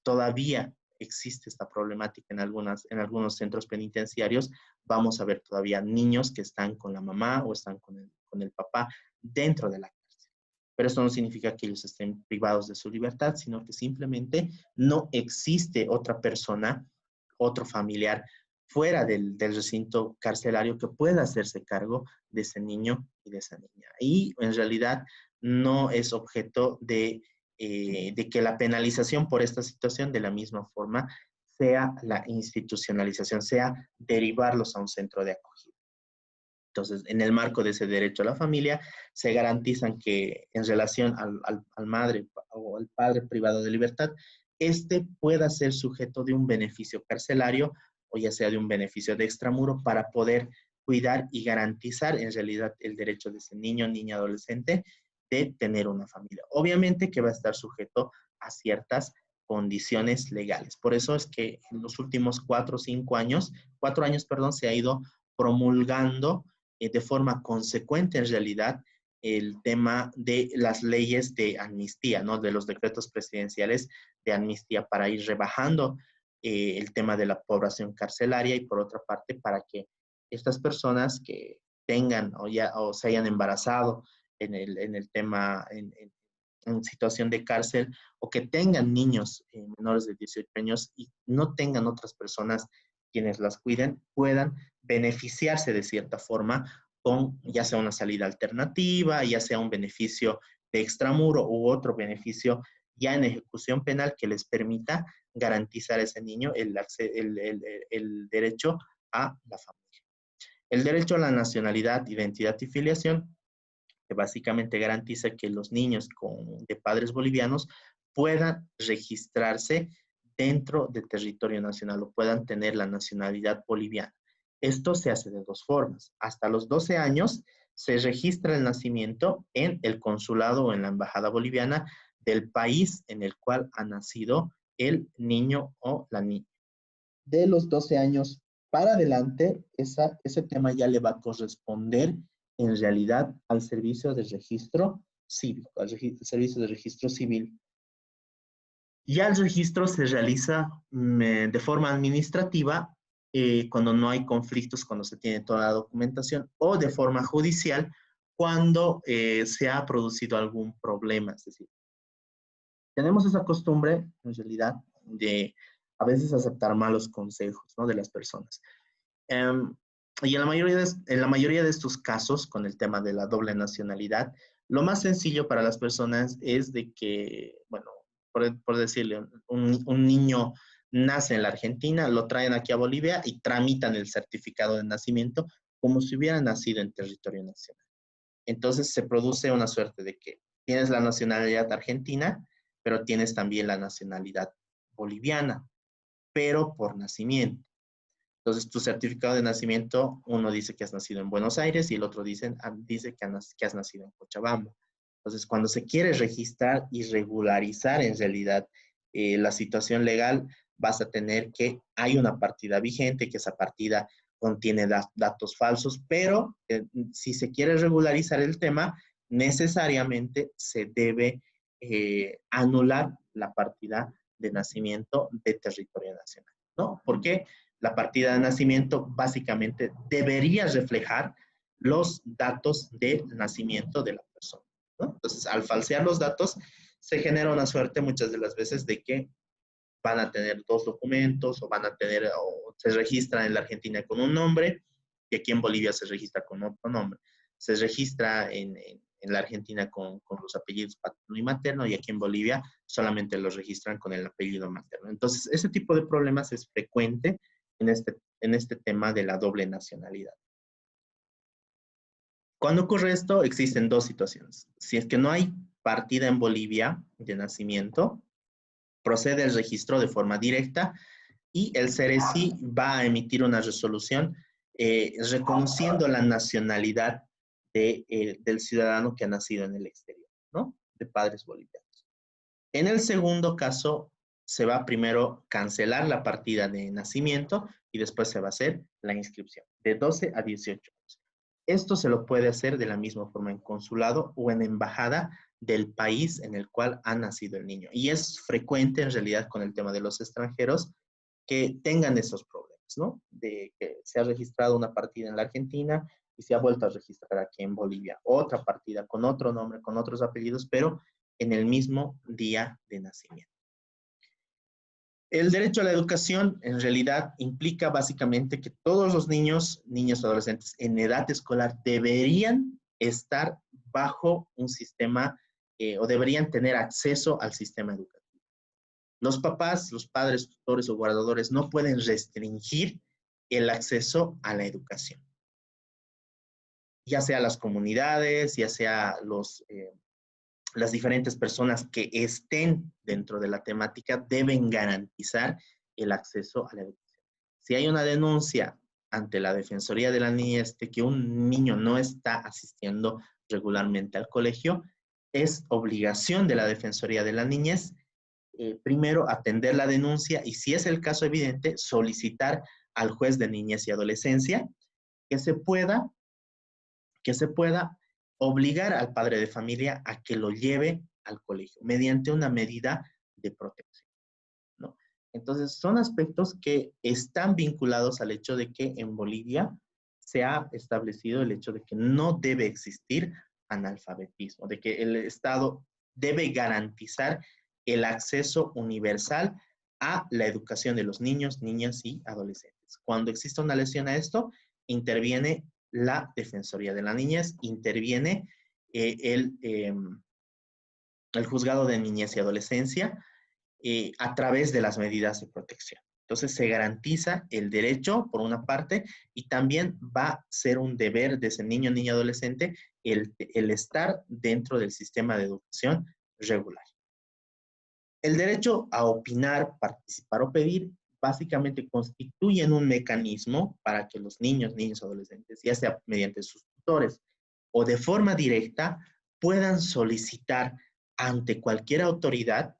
todavía existe esta problemática en algunos centros penitenciarios. Vamos a ver todavía niños que están con la mamá o están con el papá dentro de la cárcel. Pero eso no significa que ellos estén privados de su libertad, sino que simplemente no existe otra persona, otro familiar fuera del recinto carcelario que pueda hacerse cargo de ese niño y de esa niña. Y en realidad no es objeto de que la penalización por esta situación de la misma forma sea la institucionalización, sea derivarlos a un centro de acogida. Entonces, en el marco de ese derecho a la familia, se garantizan que en relación al madre o al padre privado de libertad, este pueda ser sujeto de un beneficio carcelario o ya sea de un beneficio de extramuro para poder cuidar y garantizar en realidad el derecho de ese niño, niña, adolescente de tener una familia. Obviamente que va a estar sujeto a ciertas condiciones legales. Por eso es que en los últimos 4 años, perdón, se ha ido promulgando de forma consecuente en realidad el tema de las leyes de amnistía, ¿no? De los decretos presidenciales de amnistía para ir rebajando el tema de la población carcelaria y por otra parte para que estas personas que tengan o se hayan embarazado en el tema, en situación de cárcel, o que tengan niños menores de 18 años y no tengan otras personas quienes las cuiden, puedan beneficiarse de cierta forma con ya sea una salida alternativa, ya sea un beneficio de extramuro u otro beneficio ya en ejecución penal que les permita garantizar a ese niño el derecho a la familia. El derecho a la nacionalidad, identidad y filiación, que básicamente garantiza que los niños de padres bolivianos puedan registrarse dentro del territorio nacional o puedan tener la nacionalidad boliviana. Esto se hace de dos formas. Hasta los 12 años se registra el nacimiento en el consulado o en la embajada boliviana del país en el cual ha nacido el niño o la niña. De los 12 años para adelante, ese tema ya le va a corresponder en realidad al servicio de registro cívico, al servicio de registro civil. Ya el registro se realiza de forma administrativa cuando no hay conflictos, cuando se tiene toda la documentación, o de forma judicial cuando se ha producido algún problema. Es decir, tenemos esa costumbre, en realidad, de a veces aceptar malos consejos, ¿no?, de las personas. Y en la mayoría de estos casos, con el tema de la doble nacionalidad, lo más sencillo para las personas es de que, bueno, por decirle, un niño nace en la Argentina, lo traen aquí a Bolivia y tramitan el certificado de nacimiento como si hubiera nacido en territorio nacional. Entonces se produce una suerte de que tienes la nacionalidad argentina, pero tienes también la nacionalidad boliviana, pero por nacimiento. Entonces, tu certificado de nacimiento, uno dice que has nacido en Buenos Aires y el otro dice que has nacido en Cochabamba. Entonces, cuando se quiere registrar y regularizar en realidad la situación legal, vas a tener que hay una partida vigente, que esa partida contiene datos falsos, pero si se quiere regularizar el tema, necesariamente se debe anular la partida de nacimiento de territorio nacional, ¿no? ¿Por qué? La partida de nacimiento básicamente debería reflejar los datos de nacimiento de la persona, ¿no? Entonces, al falsear los datos, se genera una suerte muchas de las veces de que van a tener dos documentos o se registran en la Argentina con un nombre y aquí en Bolivia se registra con otro nombre. Se registra en la Argentina con los apellidos paterno y materno y aquí en Bolivia solamente los registran con el apellido materno. Entonces, ese tipo de problemas es frecuente en este tema de la doble nacionalidad. Cuando ocurre esto, existen dos situaciones. Si es que no hay partida en Bolivia de nacimiento, procede el registro de forma directa y el CERECI va a emitir una resolución reconociendo la nacionalidad del ciudadano que ha nacido en el exterior, ¿no? De padres bolivianos. En el segundo caso, se va primero cancelar la partida de nacimiento y después se va a hacer la inscripción de 12 a 18 años. Esto se lo puede hacer de la misma forma en consulado o en embajada del país en el cual ha nacido el niño. Y es frecuente en realidad con el tema de los extranjeros que tengan esos problemas, ¿no? De que se ha registrado una partida en la Argentina y se ha vuelto a registrar aquí en Bolivia otra partida con otro nombre, con otros apellidos, pero en el mismo día de nacimiento. El derecho a la educación en realidad implica básicamente que todos los niños y adolescentes en edad escolar deberían estar bajo un sistema o deberían tener acceso al sistema educativo. Los papás, los padres, tutores o guardadores no pueden restringir el acceso a la educación. Ya sea las comunidades, ya sea las diferentes personas que estén dentro de la temática deben garantizar el acceso a la educación. Si hay una denuncia ante la Defensoría de la Niñez de que un niño no está asistiendo regularmente al colegio, es obligación de la Defensoría de la Niñez primero atender la denuncia y si es el caso evidente, solicitar al juez de niñez y adolescencia que se pueda obligar al padre de familia a que lo lleve al colegio mediante una medida de protección, ¿no? Entonces, son aspectos que están vinculados al hecho de que en Bolivia se ha establecido el hecho de que no debe existir analfabetismo, de que el Estado debe garantizar el acceso universal a la educación de los niños, niñas y adolescentes. Cuando existe una lesión a esto, interviene la Defensoría de la Niñez, interviene eh, el, eh, el Juzgado de Niñez y Adolescencia a través de las medidas de protección. Entonces se garantiza el derecho, por una parte, y también va a ser un deber de ese niño, niña, adolescente, el estar dentro del sistema de educación regular. El derecho a opinar, participar o pedir básicamente constituyen un mecanismo para que los niños, niños, adolescentes, ya sea mediante sus tutores o de forma directa, puedan solicitar ante cualquier autoridad,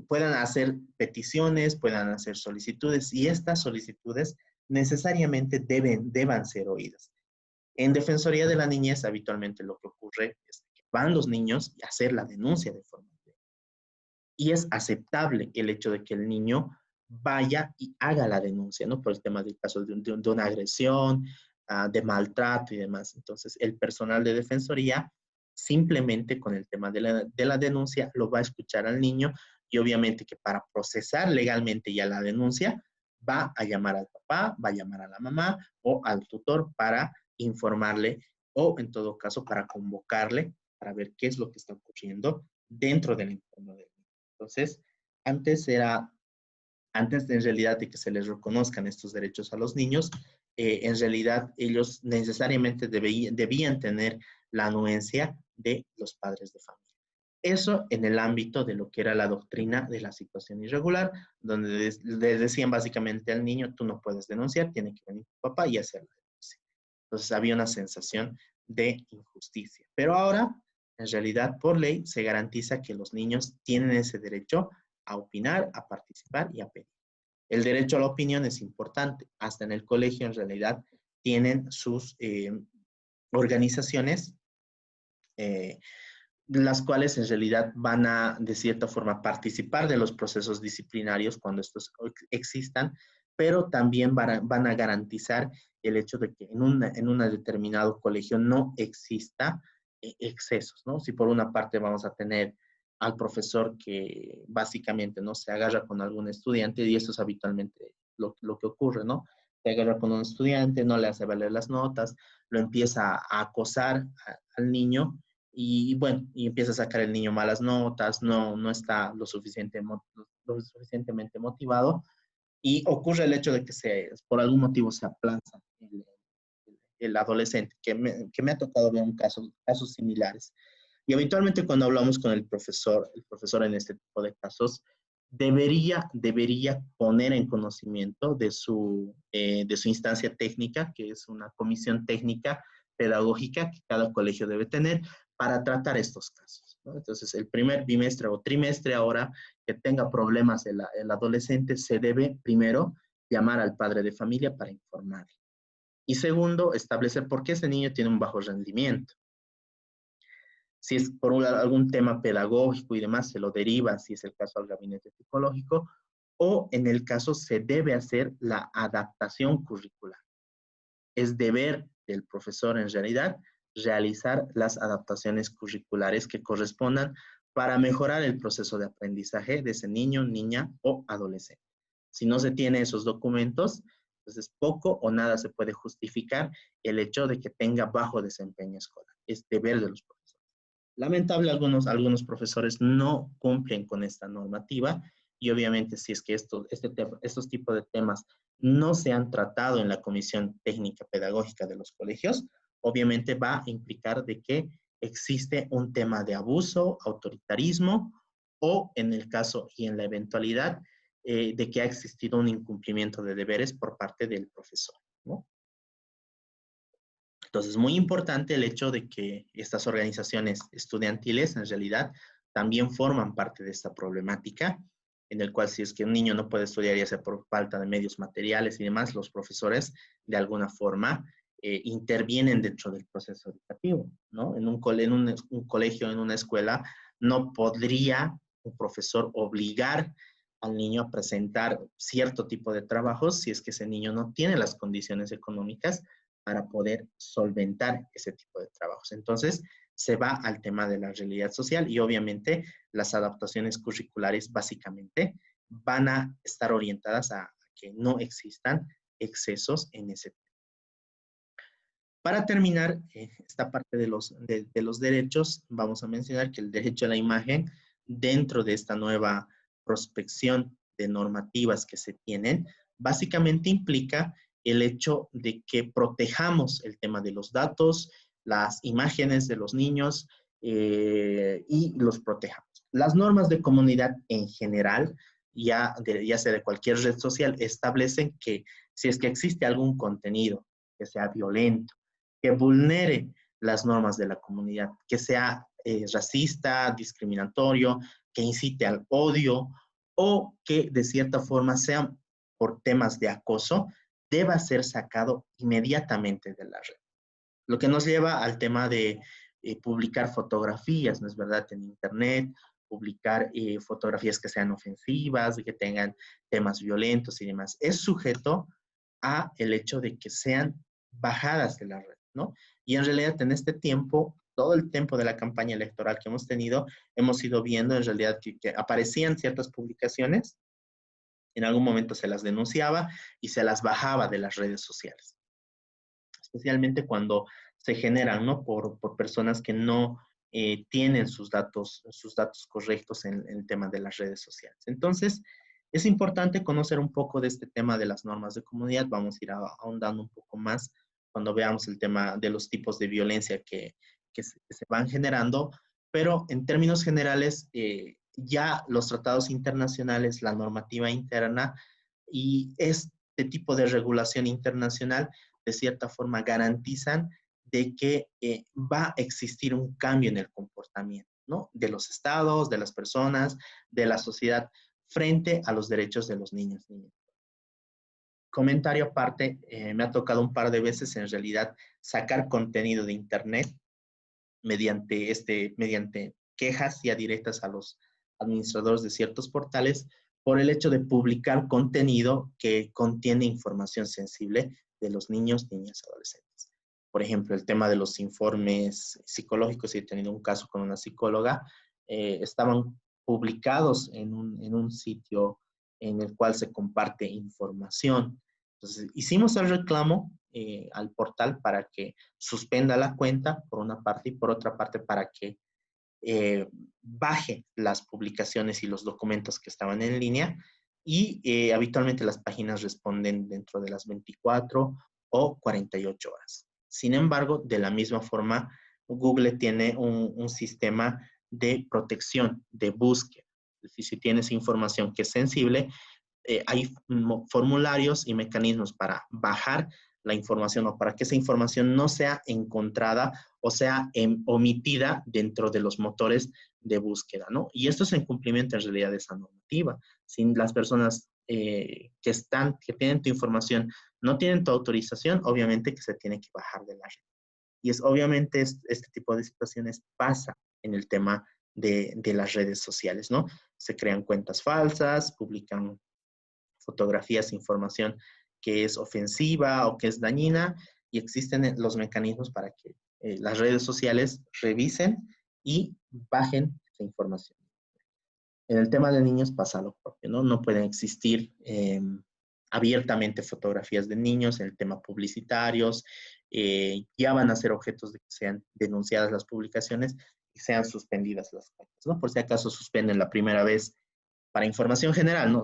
puedan hacer peticiones, puedan hacer solicitudes, y estas solicitudes necesariamente deban ser oídas. En Defensoría de la Niñez habitualmente lo que ocurre es que van los niños a hacer la denuncia de forma directa. Y es aceptable el hecho de que el niño vaya y haga la denuncia, ¿no? Por el tema del caso de una agresión, de maltrato y demás. Entonces, el personal de defensoría simplemente con el tema de la denuncia lo va a escuchar al niño, y obviamente que para procesar legalmente ya la denuncia va a llamar al papá, va a llamar a la mamá o al tutor para informarle, o en todo caso para convocarle para ver qué es lo que está ocurriendo dentro del entorno del niño. Entonces, antes era, antes de, en realidad de que se les reconozcan estos derechos a los niños, en realidad ellos necesariamente debían tener la anuencia de los padres de familia. Eso en el ámbito de lo que era la doctrina de la situación irregular, donde les decían básicamente al niño: tú no puedes denunciar, tiene que venir tu papá y hacer la denuncia. Entonces había una sensación de injusticia. Pero ahora, en realidad, por ley, se garantiza que los niños tienen ese derecho a opinar, a participar y a pedir. El derecho a la opinión es importante. Hasta en el colegio, en realidad, tienen sus organizaciones, eh, las cuales en realidad van a, de cierta forma, participar de los procesos disciplinarios cuando estos existan, pero también van a garantizar el hecho de que en un determinado colegio no exista excesos, ¿no? Si por una parte vamos a tener al profesor que básicamente no se agarra con algún estudiante, y esto es habitualmente lo que ocurre, ¿no? Se agarra con un estudiante, no le hace valer las notas, lo empieza a acosar al niño, y bueno, y empieza a sacar el niño malas notas, no está lo suficientemente motivado, y ocurre el hecho de que por algún motivo se aplaza el adolescente, que me ha tocado ver casos similares. Y habitualmente cuando hablamos con el profesor en este tipo de casos debería poner en conocimiento de su instancia técnica, que es una comisión técnica pedagógica que cada colegio debe tener para tratar estos casos, ¿no? Entonces, el primer bimestre o trimestre ahora que tenga problemas el adolescente, se debe primero llamar al padre de familia para informarle. Y segundo, establecer por qué ese niño tiene un bajo rendimiento. Si es por algún tema pedagógico y demás, se lo deriva, si es el caso, al gabinete psicológico, o en el caso se debe hacer la adaptación curricular. Es deber del profesor en realidad realizar las adaptaciones curriculares que correspondan para mejorar el proceso de aprendizaje de ese niño, niña o adolescente. Si no se tiene esos documentos, entonces poco o nada se puede justificar el hecho de que tenga bajo desempeño escolar. Es deber de los profesores. Lamentable, algunos profesores no cumplen con esta normativa, y obviamente si es que estos tipos de temas no se han tratado en la Comisión Técnica Pedagógica de los colegios, obviamente va a implicar de que existe un tema de abuso, autoritarismo, o en el caso y en la eventualidad de que ha existido un incumplimiento de deberes por parte del profesor, ¿no? Entonces, muy importante el hecho de que estas organizaciones estudiantiles en realidad también forman parte de esta problemática, en el cual si es que un niño no puede estudiar, ya sea por falta de medios materiales y demás, los profesores de alguna forma intervienen dentro del proceso educativo, ¿no? En un colegio, en una escuela, no podría un profesor obligar al niño a presentar cierto tipo de trabajos si es que ese niño no tiene las condiciones económicas para poder solventar ese tipo de trabajos. Entonces, se va al tema de la realidad social y obviamente las adaptaciones curriculares básicamente van a estar orientadas a que no existan excesos en ese tema. Para terminar esta parte de los derechos, vamos a mencionar que el derecho a la imagen dentro de esta nueva prospección de normativas que se tienen, básicamente implica el hecho de que protejamos el tema de los datos, las imágenes de los niños y los protejamos. Las normas de comunidad en general, ya sea de cualquier red social, establecen que si es que existe algún contenido que sea violento, que vulnere las normas de la comunidad, que sea racista, discriminatorio, que incite al odio o que de cierta forma sea por temas de acoso, deba ser sacado inmediatamente de la red. Lo que nos lleva al tema de publicar fotografías, ¿no es verdad?, en Internet, publicar fotografías que sean ofensivas, que tengan temas violentos y demás. Es sujeto a el hecho de que sean bajadas de la red, ¿no? Y en realidad en este tiempo, todo el tiempo de la campaña electoral que hemos tenido, hemos ido viendo en realidad que aparecían ciertas publicaciones, en algún momento se las denunciaba y se las bajaba de las redes sociales, especialmente cuando se generan, ¿no? Por personas que no tienen sus datos correctos en el tema de las redes sociales. Entonces, es importante conocer un poco de este tema de las normas de comunidad. Vamos a ir ahondando un poco más cuando veamos el tema de los tipos de violencia que se van generando, pero en términos generales, ya los tratados internacionales, la normativa interna y este tipo de regulación internacional de cierta forma garantizan de que va a existir un cambio en el comportamiento, ¿no? De los estados, de las personas, de la sociedad frente a los derechos de los niños. Comentario aparte, me ha tocado un par de veces en realidad sacar contenido de internet mediante quejas ya directas a los administradores de ciertos portales por el hecho de publicar contenido que contiene información sensible de los niños, niñas, adolescentes. Por ejemplo, el tema de los informes psicológicos, y he tenido un caso con una psicóloga, estaban publicados en un sitio en el cual se comparte información. Entonces, hicimos el reclamo al portal para que suspenda la cuenta, por una parte, y por otra parte, para que baje las publicaciones y los documentos que estaban en línea. Y habitualmente las páginas responden dentro de las 24 o 48 horas. Sin embargo, de la misma forma, Google tiene un sistema de protección, de búsqueda. Es decir, si tienes información que es sensible, hay formularios y mecanismos para bajar la información o para que esa información no sea encontrada o sea omitida dentro de los motores de búsqueda, ¿no? Y esto es en cumplimiento en realidad de esa normativa. Si las personas que tienen tu información no tienen tu autorización, obviamente que se tiene que bajar de la red. Y es obviamente este tipo de situaciones pasa en el tema de las redes sociales, ¿no? Se crean cuentas falsas, publican fotografías, información que es ofensiva o que es dañina, y existen los mecanismos para que las redes sociales revisen y bajen esa información. En el tema de niños pasa lo propio, ¿no? No pueden existir abiertamente fotografías de niños en el tema publicitarios, ya van a ser objetos de que sean denunciadas las publicaciones y sean suspendidas las cuentas, ¿no? Por si acaso suspenden la primera vez para información general, ¿no?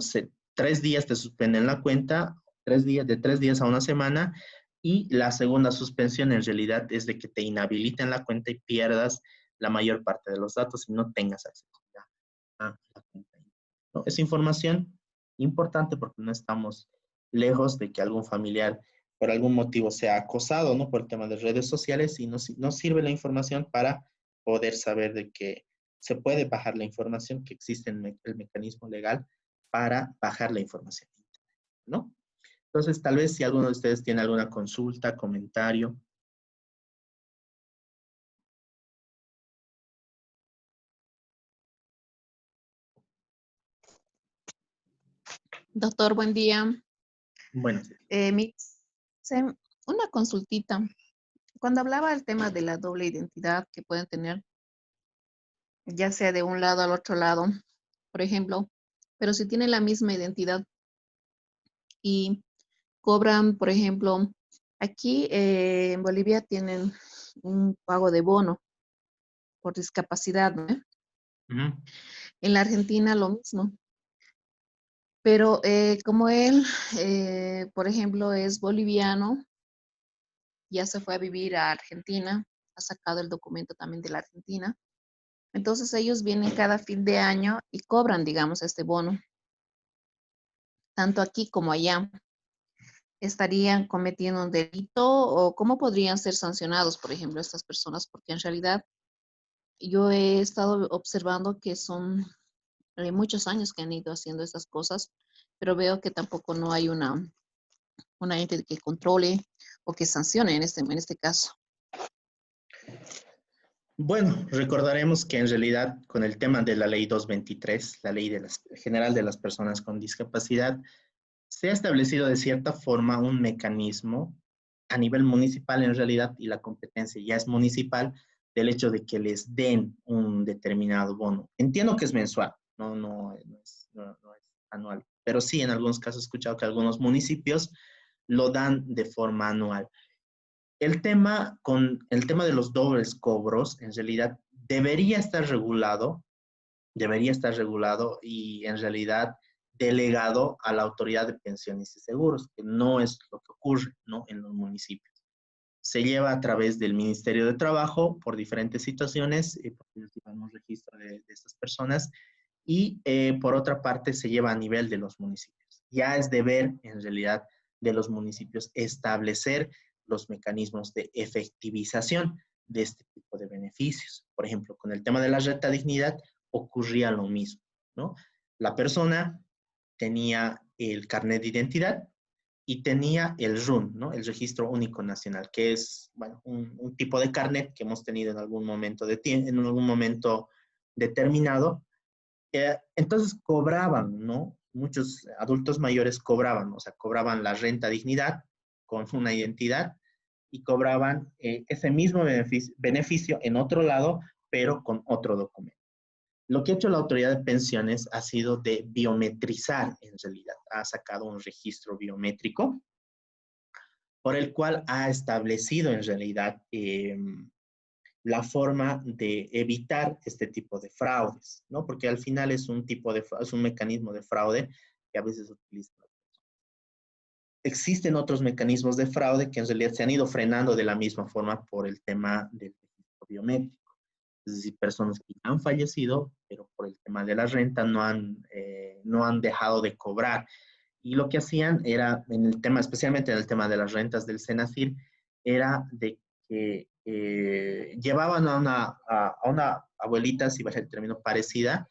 3 días te suspenden la cuenta, 3 días, de 3 días a una semana, y la segunda suspensión en realidad es de que te inhabiliten la cuenta y pierdas la mayor parte de los datos y no tengas acceso a la cuenta, ¿no? Es información importante porque no estamos lejos de que algún familiar por algún motivo sea acosado, ¿no? Por el tema de redes sociales, y no sirve la información para poder saber de que se puede bajar la información, que existe el mecanismo legal para bajar la información, ¿no? Entonces, tal vez si alguno de ustedes tiene alguna consulta, comentario. Doctor, buen día. Bueno, Me hice una consultita. Cuando hablaba del tema de la doble identidad que pueden tener, ya sea de un lado al otro lado, por ejemplo, pero si tienen la misma identidad y cobran, por ejemplo, aquí en Bolivia tienen un pago de bono por discapacidad, ¿no? ujú, En la Argentina lo mismo. Pero como él, por ejemplo, es boliviano, ya se fue a vivir a Argentina, ha sacado el documento también de la Argentina. Entonces ellos vienen cada fin de año y cobran, digamos, este bono, tanto aquí como allá. ¿Estarían cometiendo un delito o cómo podrían ser sancionados, por ejemplo, estas personas? Porque en realidad yo he estado observando que son muchos años que han ido haciendo estas cosas, pero veo que tampoco no hay una ente que controle o que sancione en este caso. Bueno, recordaremos que en realidad con el tema de la ley 223, la ley general de las personas con discapacidad, se ha establecido de cierta forma un mecanismo a nivel municipal en realidad y la competencia ya es municipal del hecho de que les den un determinado bono. Entiendo que es mensual, no es anual, pero sí en algunos casos he escuchado que algunos municipios lo dan de forma anual. El tema de los dobles cobros, en realidad, debería estar regulado y en realidad delegado a la autoridad de pensiones y seguros, que no es lo que ocurre, ¿no? En los municipios. Se lleva a través del Ministerio de Trabajo por diferentes situaciones, porque ellos llevan un registro de estas personas, y por otra parte se lleva a nivel de los municipios. Ya es deber, en realidad, de los municipios establecer los mecanismos de efectivización de este tipo de beneficios. Por ejemplo, con el tema de la renta dignidad ocurría lo mismo, ¿no? La persona tenía el carnet de identidad y tenía el RUN, ¿no? El Registro Único Nacional, que es, bueno, un tipo de carnet que hemos tenido en algún momento en algún momento determinado. Entonces cobraban, ¿no? Muchos adultos mayores cobraban, o sea, cobraban la renta dignidad con una identidad y cobraban ese mismo beneficio en otro lado, pero con otro documento. Lo que ha hecho la autoridad de pensiones ha sido de biometrizar en realidad. Ha sacado un registro biométrico por el cual ha establecido en realidad la forma de evitar este tipo de fraudes, ¿no? Porque al final es es un mecanismo de fraude que a veces utiliza. Existen otros mecanismos de fraude que en realidad se han ido frenando de la misma forma por el tema del registro biométrico. Es decir, personas que han fallecido, pero por el tema de la renta no han dejado de cobrar. Y lo que hacían era, en el tema, especialmente en el tema de las rentas del Senacir, era de que llevaban a una abuelita, si va a ser el término, parecida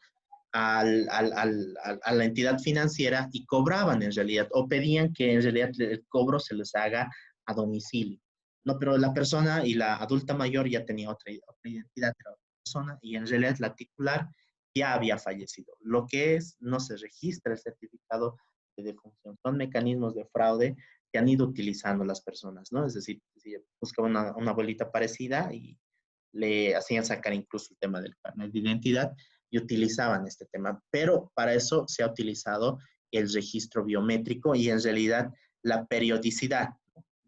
a la entidad financiera y cobraban en realidad, o pedían que en realidad el cobro se les haga a domicilio. No, pero la persona y la adulta mayor ya tenía otra identidad, era otra persona, y en realidad la titular ya había fallecido. Lo que es, no se registra el certificado de defunción. Son mecanismos de fraude que han ido utilizando las personas, ¿no? Es decir, si buscaban una abuelita parecida y le hacían sacar incluso el tema del carnet de identidad y utilizaban este tema. Pero para eso se ha utilizado el registro biométrico y en realidad la periodicidad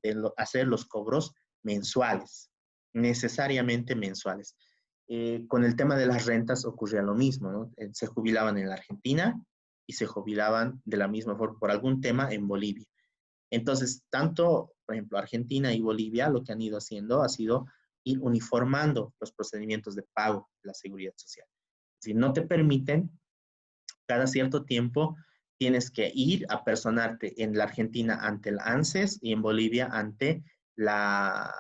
de hacer los cobros mensuales, necesariamente mensuales. Con el tema de las rentas ocurría lo mismo, ¿no? Se jubilaban en la Argentina y se jubilaban de la misma forma por algún tema en Bolivia. Entonces, tanto, por ejemplo, Argentina y Bolivia lo que han ido haciendo ha sido ir uniformando los procedimientos de pago de la seguridad social. Si no te permiten, cada cierto tiempo tienes que ir a personarte en la Argentina ante el ANSES y en Bolivia ante la,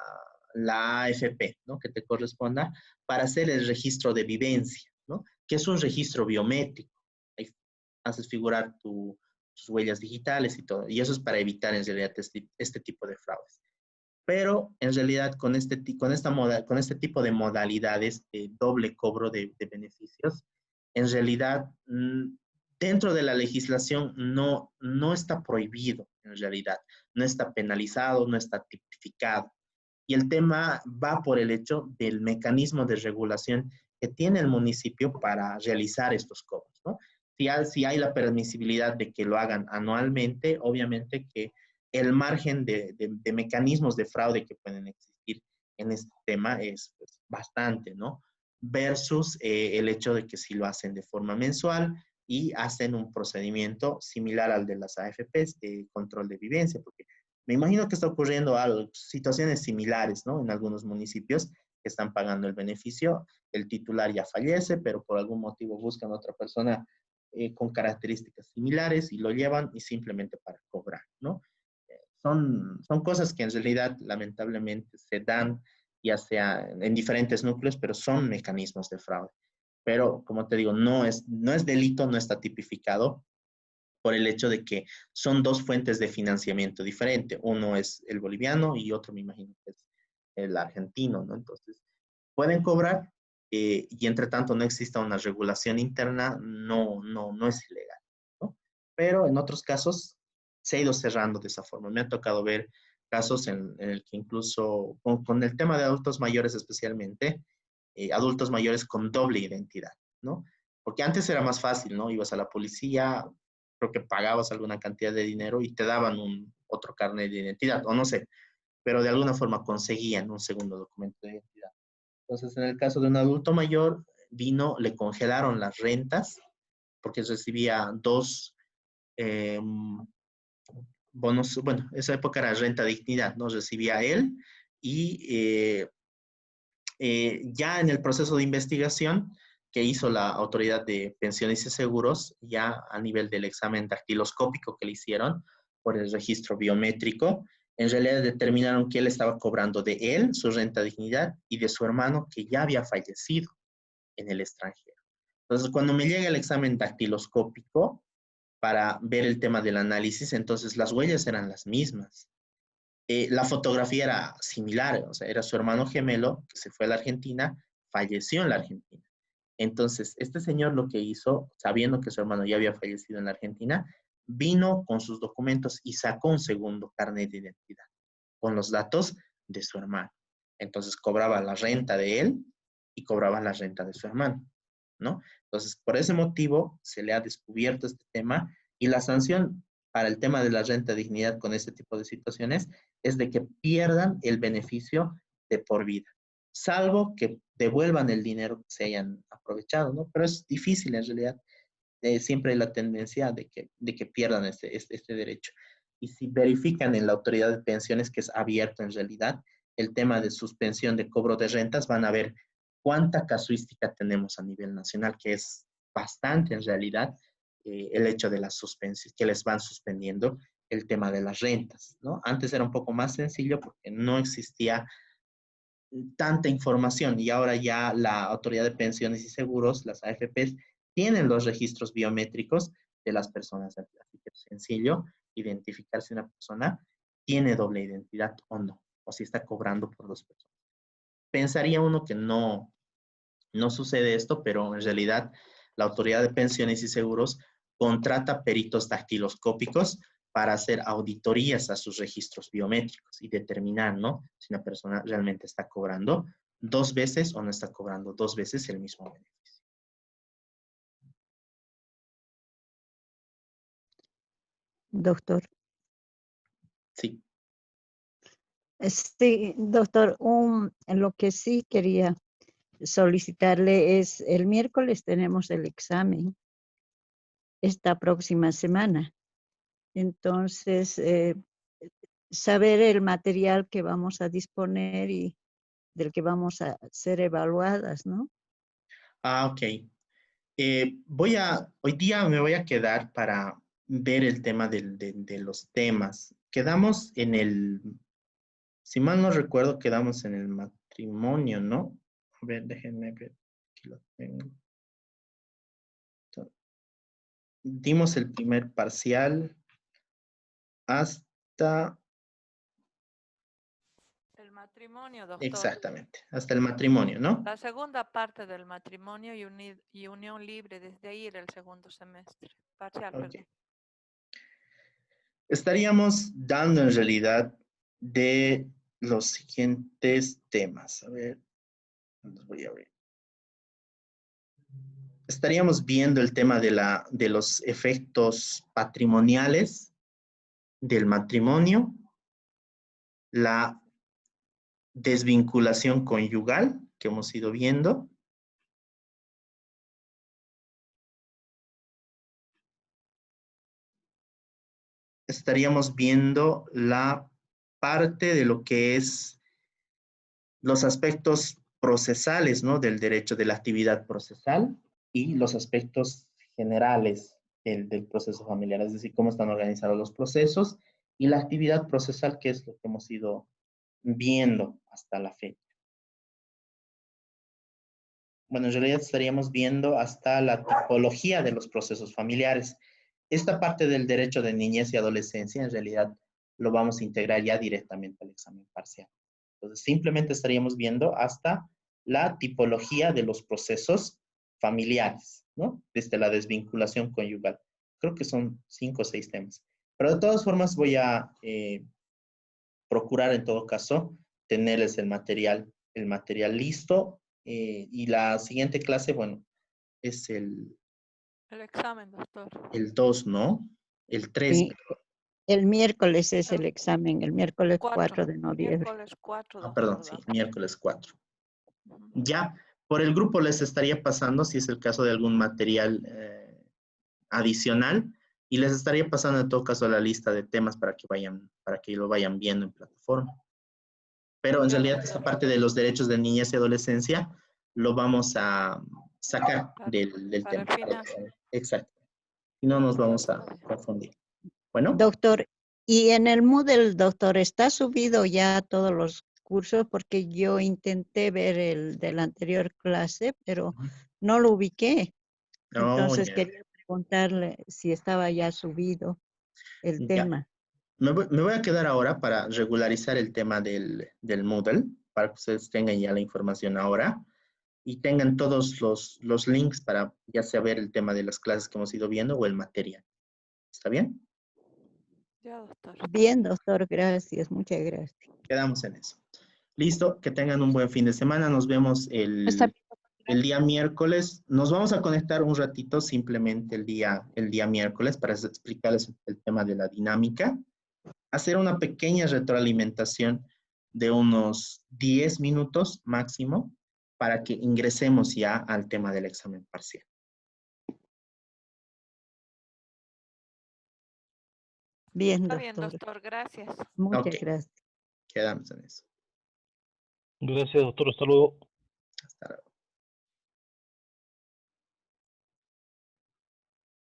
la AFP, ¿no? Que te corresponda para hacer el registro de vivencia, ¿no? Que es un registro biométrico. Ahí haces figurar tus huellas digitales y todo. Y eso es para evitar en realidad este tipo de fraudes. Pero en realidad con este tipo de modalidades de doble cobro de beneficios, en realidad dentro de la legislación no está prohibido en realidad, no está penalizado, no está tipificado. Y el tema va por el hecho del mecanismo de regulación que tiene el municipio para realizar estos cobros, ¿no? Si hay la permisibilidad de que lo hagan anualmente, obviamente que el margen de mecanismos de fraude que pueden existir en este tema es pues, bastante, ¿no? Versus el hecho de que si lo hacen de forma mensual y hacen un procedimiento similar al de las AFPs de control de vivencia, porque me imagino que está ocurriendo algo, situaciones similares, ¿no? En algunos municipios que están pagando el beneficio, el titular ya fallece, pero por algún motivo buscan a otra persona con características similares y lo llevan y simplemente para cobrar, ¿no? Son cosas que en realidad lamentablemente se dan ya sea en diferentes núcleos, pero son mecanismos de fraude. Pero, como te digo, no es delito, no está tipificado por el hecho de que son dos fuentes de financiamiento diferentes. Uno es el boliviano y otro me imagino que es el argentino, ¿no? Entonces, pueden cobrar y entre tanto no exista una regulación interna, no es ilegal, ¿no? Pero en otros casos se ha ido cerrando de esa forma. Me ha tocado ver casos en el que incluso con el tema de adultos mayores especialmente, adultos mayores con doble identidad, ¿no? Porque antes era más fácil, ¿no? Ibas a la policía, creo que pagabas alguna cantidad de dinero y te daban otro carnet de identidad, o no sé, pero de alguna forma conseguían un segundo documento de identidad. Entonces, en el caso de un adulto mayor, vino, le congelaron las rentas, porque recibía dos eh, bonos, bueno, esa época era renta dignidad, ¿no? Recibía él y ya en el proceso de investigación que hizo la Autoridad de Pensiones y Seguros, ya a nivel del examen dactiloscópico que le hicieron por el registro biométrico, en realidad determinaron que él estaba cobrando de él su renta dignidad y de su hermano que ya había fallecido en el extranjero. Entonces, cuando me llega el examen dactiloscópico para ver el tema del análisis, entonces las huellas eran las mismas. La fotografía era similar, o sea, era su hermano gemelo que se fue a la Argentina, falleció en la Argentina. Entonces, este señor lo que hizo, sabiendo que su hermano ya había fallecido en la Argentina, vino con sus documentos y sacó un segundo carnet de identidad con los datos de su hermano. Entonces, cobraba la renta de él y cobraba la renta de su hermano, ¿no? Entonces, por ese motivo se le ha descubierto este tema y la sanción para el tema de la renta de dignidad con este tipo de situaciones es de que pierdan el beneficio de por vida, salvo que devuelvan el dinero que se hayan aprovechado, ¿no? Pero es difícil en realidad, siempre hay la tendencia de que pierdan este derecho. Y si verifican en la autoridad de pensiones, que es abierto en realidad, el tema de suspensión de cobro de rentas, van a ver cuánta casuística tenemos a nivel nacional, que es bastante en realidad, el hecho de las suspensiones, que les van suspendiendo el tema de las rentas, ¿no? Antes era un poco más sencillo porque no existía tanta información y ahora ya la Autoridad de Pensiones y Seguros, las AFPs, tienen los registros biométricos de las personas. Así que es sencillo identificar si una persona tiene doble identidad o no, o si está cobrando por dos personas. Pensaría uno que no sucede esto, pero en realidad la Autoridad de Pensiones y Seguros contrata peritos dactiloscópicos para hacer auditorías a sus registros biométricos y determinar, ¿no? Si una persona realmente está cobrando dos veces o no está cobrando dos veces el mismo beneficio. Doctor. Sí. Sí, doctor, lo que sí quería solicitarle es, el miércoles tenemos el examen, esta próxima semana. Entonces, saber el material que vamos a disponer y del que vamos a ser evaluadas, ¿no? Ok. Hoy día me voy a quedar para ver el tema de los temas. Quedamos si mal no recuerdo, quedamos en el matrimonio, ¿no? A ver, déjenme ver. Aquí lo tengo. Dimos el primer parcial hasta El matrimonio, doctor. Exactamente, hasta el matrimonio, ¿no? La segunda parte del matrimonio y unión libre, desde ahí era el segundo semestre. Parcial, Ok. perdón. Estaríamos dando en realidad de los siguientes temas. A ver, los voy a abrir. Estaríamos viendo el tema de los efectos patrimoniales del matrimonio, la desvinculación conyugal que hemos ido viendo. Estaríamos viendo la parte de lo que es los aspectos procesales, ¿no? Del derecho de la actividad procesal y los aspectos generales del proceso familiar, es decir, cómo están organizados los procesos y la actividad procesal, que es lo que hemos ido viendo hasta la fecha. Bueno, en realidad estaríamos viendo hasta la tipología de los procesos familiares. Esta parte del derecho de niñez y adolescencia, en realidad, lo vamos a integrar ya directamente al examen parcial. Entonces, simplemente estaríamos viendo hasta la tipología de los procesos familiares, ¿no? Desde la desvinculación conyugal. Creo que son 5 o 6 temas. Pero de todas formas voy a procurar en todo caso tenerles el material listo. Y la siguiente clase, bueno, es El examen, doctor. el 2, ¿no? El 3. Sí, el miércoles es el examen, el miércoles 4 de noviembre. Miércoles 4, doctor. Perdón, sí, miércoles 4. Ya, por el grupo les estaría pasando, si es el caso de algún material adicional, y les estaría pasando en todo caso la lista de temas para que lo vayan viendo en plataforma. Pero en realidad esta parte de los derechos de niñez y adolescencia lo vamos a sacar del para tema. el final. Exacto. Y no nos vamos a confundir. Bueno. Doctor, y en el Moodle, doctor, ¿está subido ya todos los cursos? Porque yo intenté ver el de la anterior clase, pero no lo ubiqué. Entonces ya. quería preguntarle si estaba ya subido el Ya. tema. Me voy a quedar ahora para regularizar el tema del Moodle, para que ustedes tengan ya la información ahora y tengan todos los links para ya sea ver el tema de las clases que hemos ido viendo o el material. ¿Está bien? Ya, doctor. Bien, doctor, gracias, muchas gracias. Quedamos en eso. Listo, que tengan un buen fin de semana. Nos vemos el día miércoles. Nos vamos a conectar un ratito simplemente el día miércoles para explicarles el tema de la dinámica. Hacer una pequeña retroalimentación de unos 10 minutos máximo para que ingresemos ya al tema del examen parcial. Bien, Está doctor. bien, doctor, gracias. Muchas Ok. gracias. Quedamos en eso. Gracias, doctor. Hasta luego. Hasta luego.